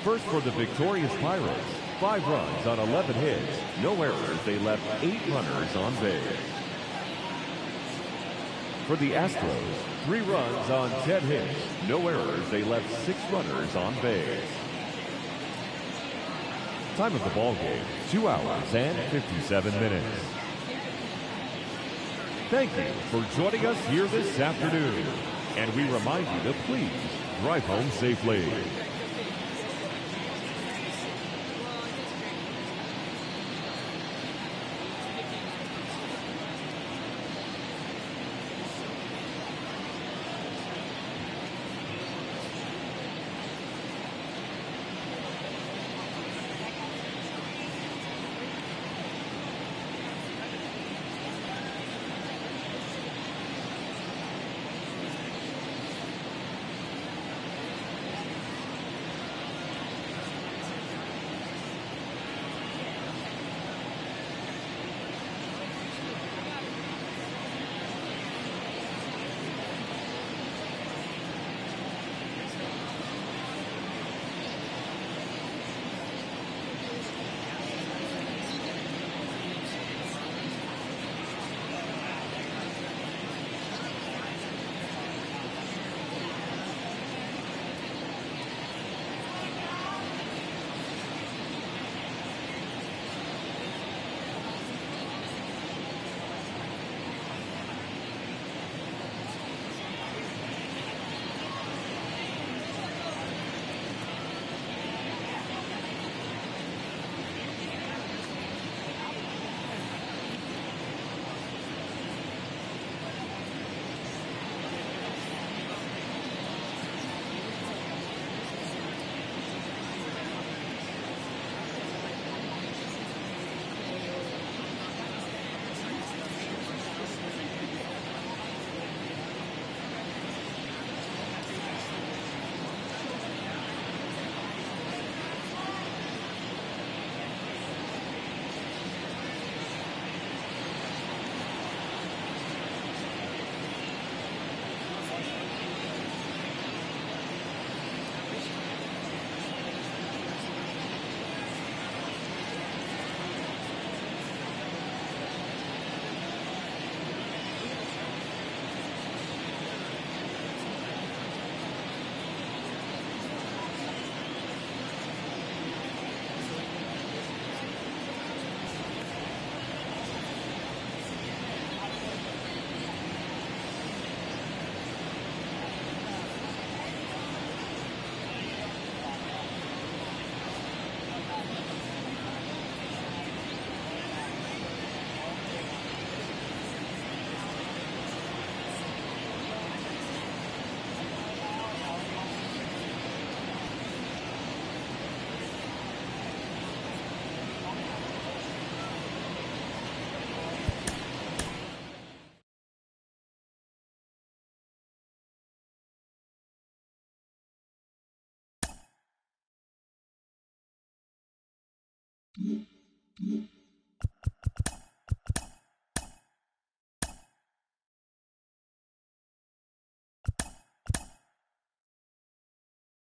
First for the victorious Pirates, 5 runs on 11 hits, no errors. They left 8 runners on base. For the Astros, 3 runs on 10 hits, no errors. They left 6 runners on base. Time of the ball game, 2 hours and 57 minutes. Thank you for joining us here this afternoon. And we remind you to please drive home safely.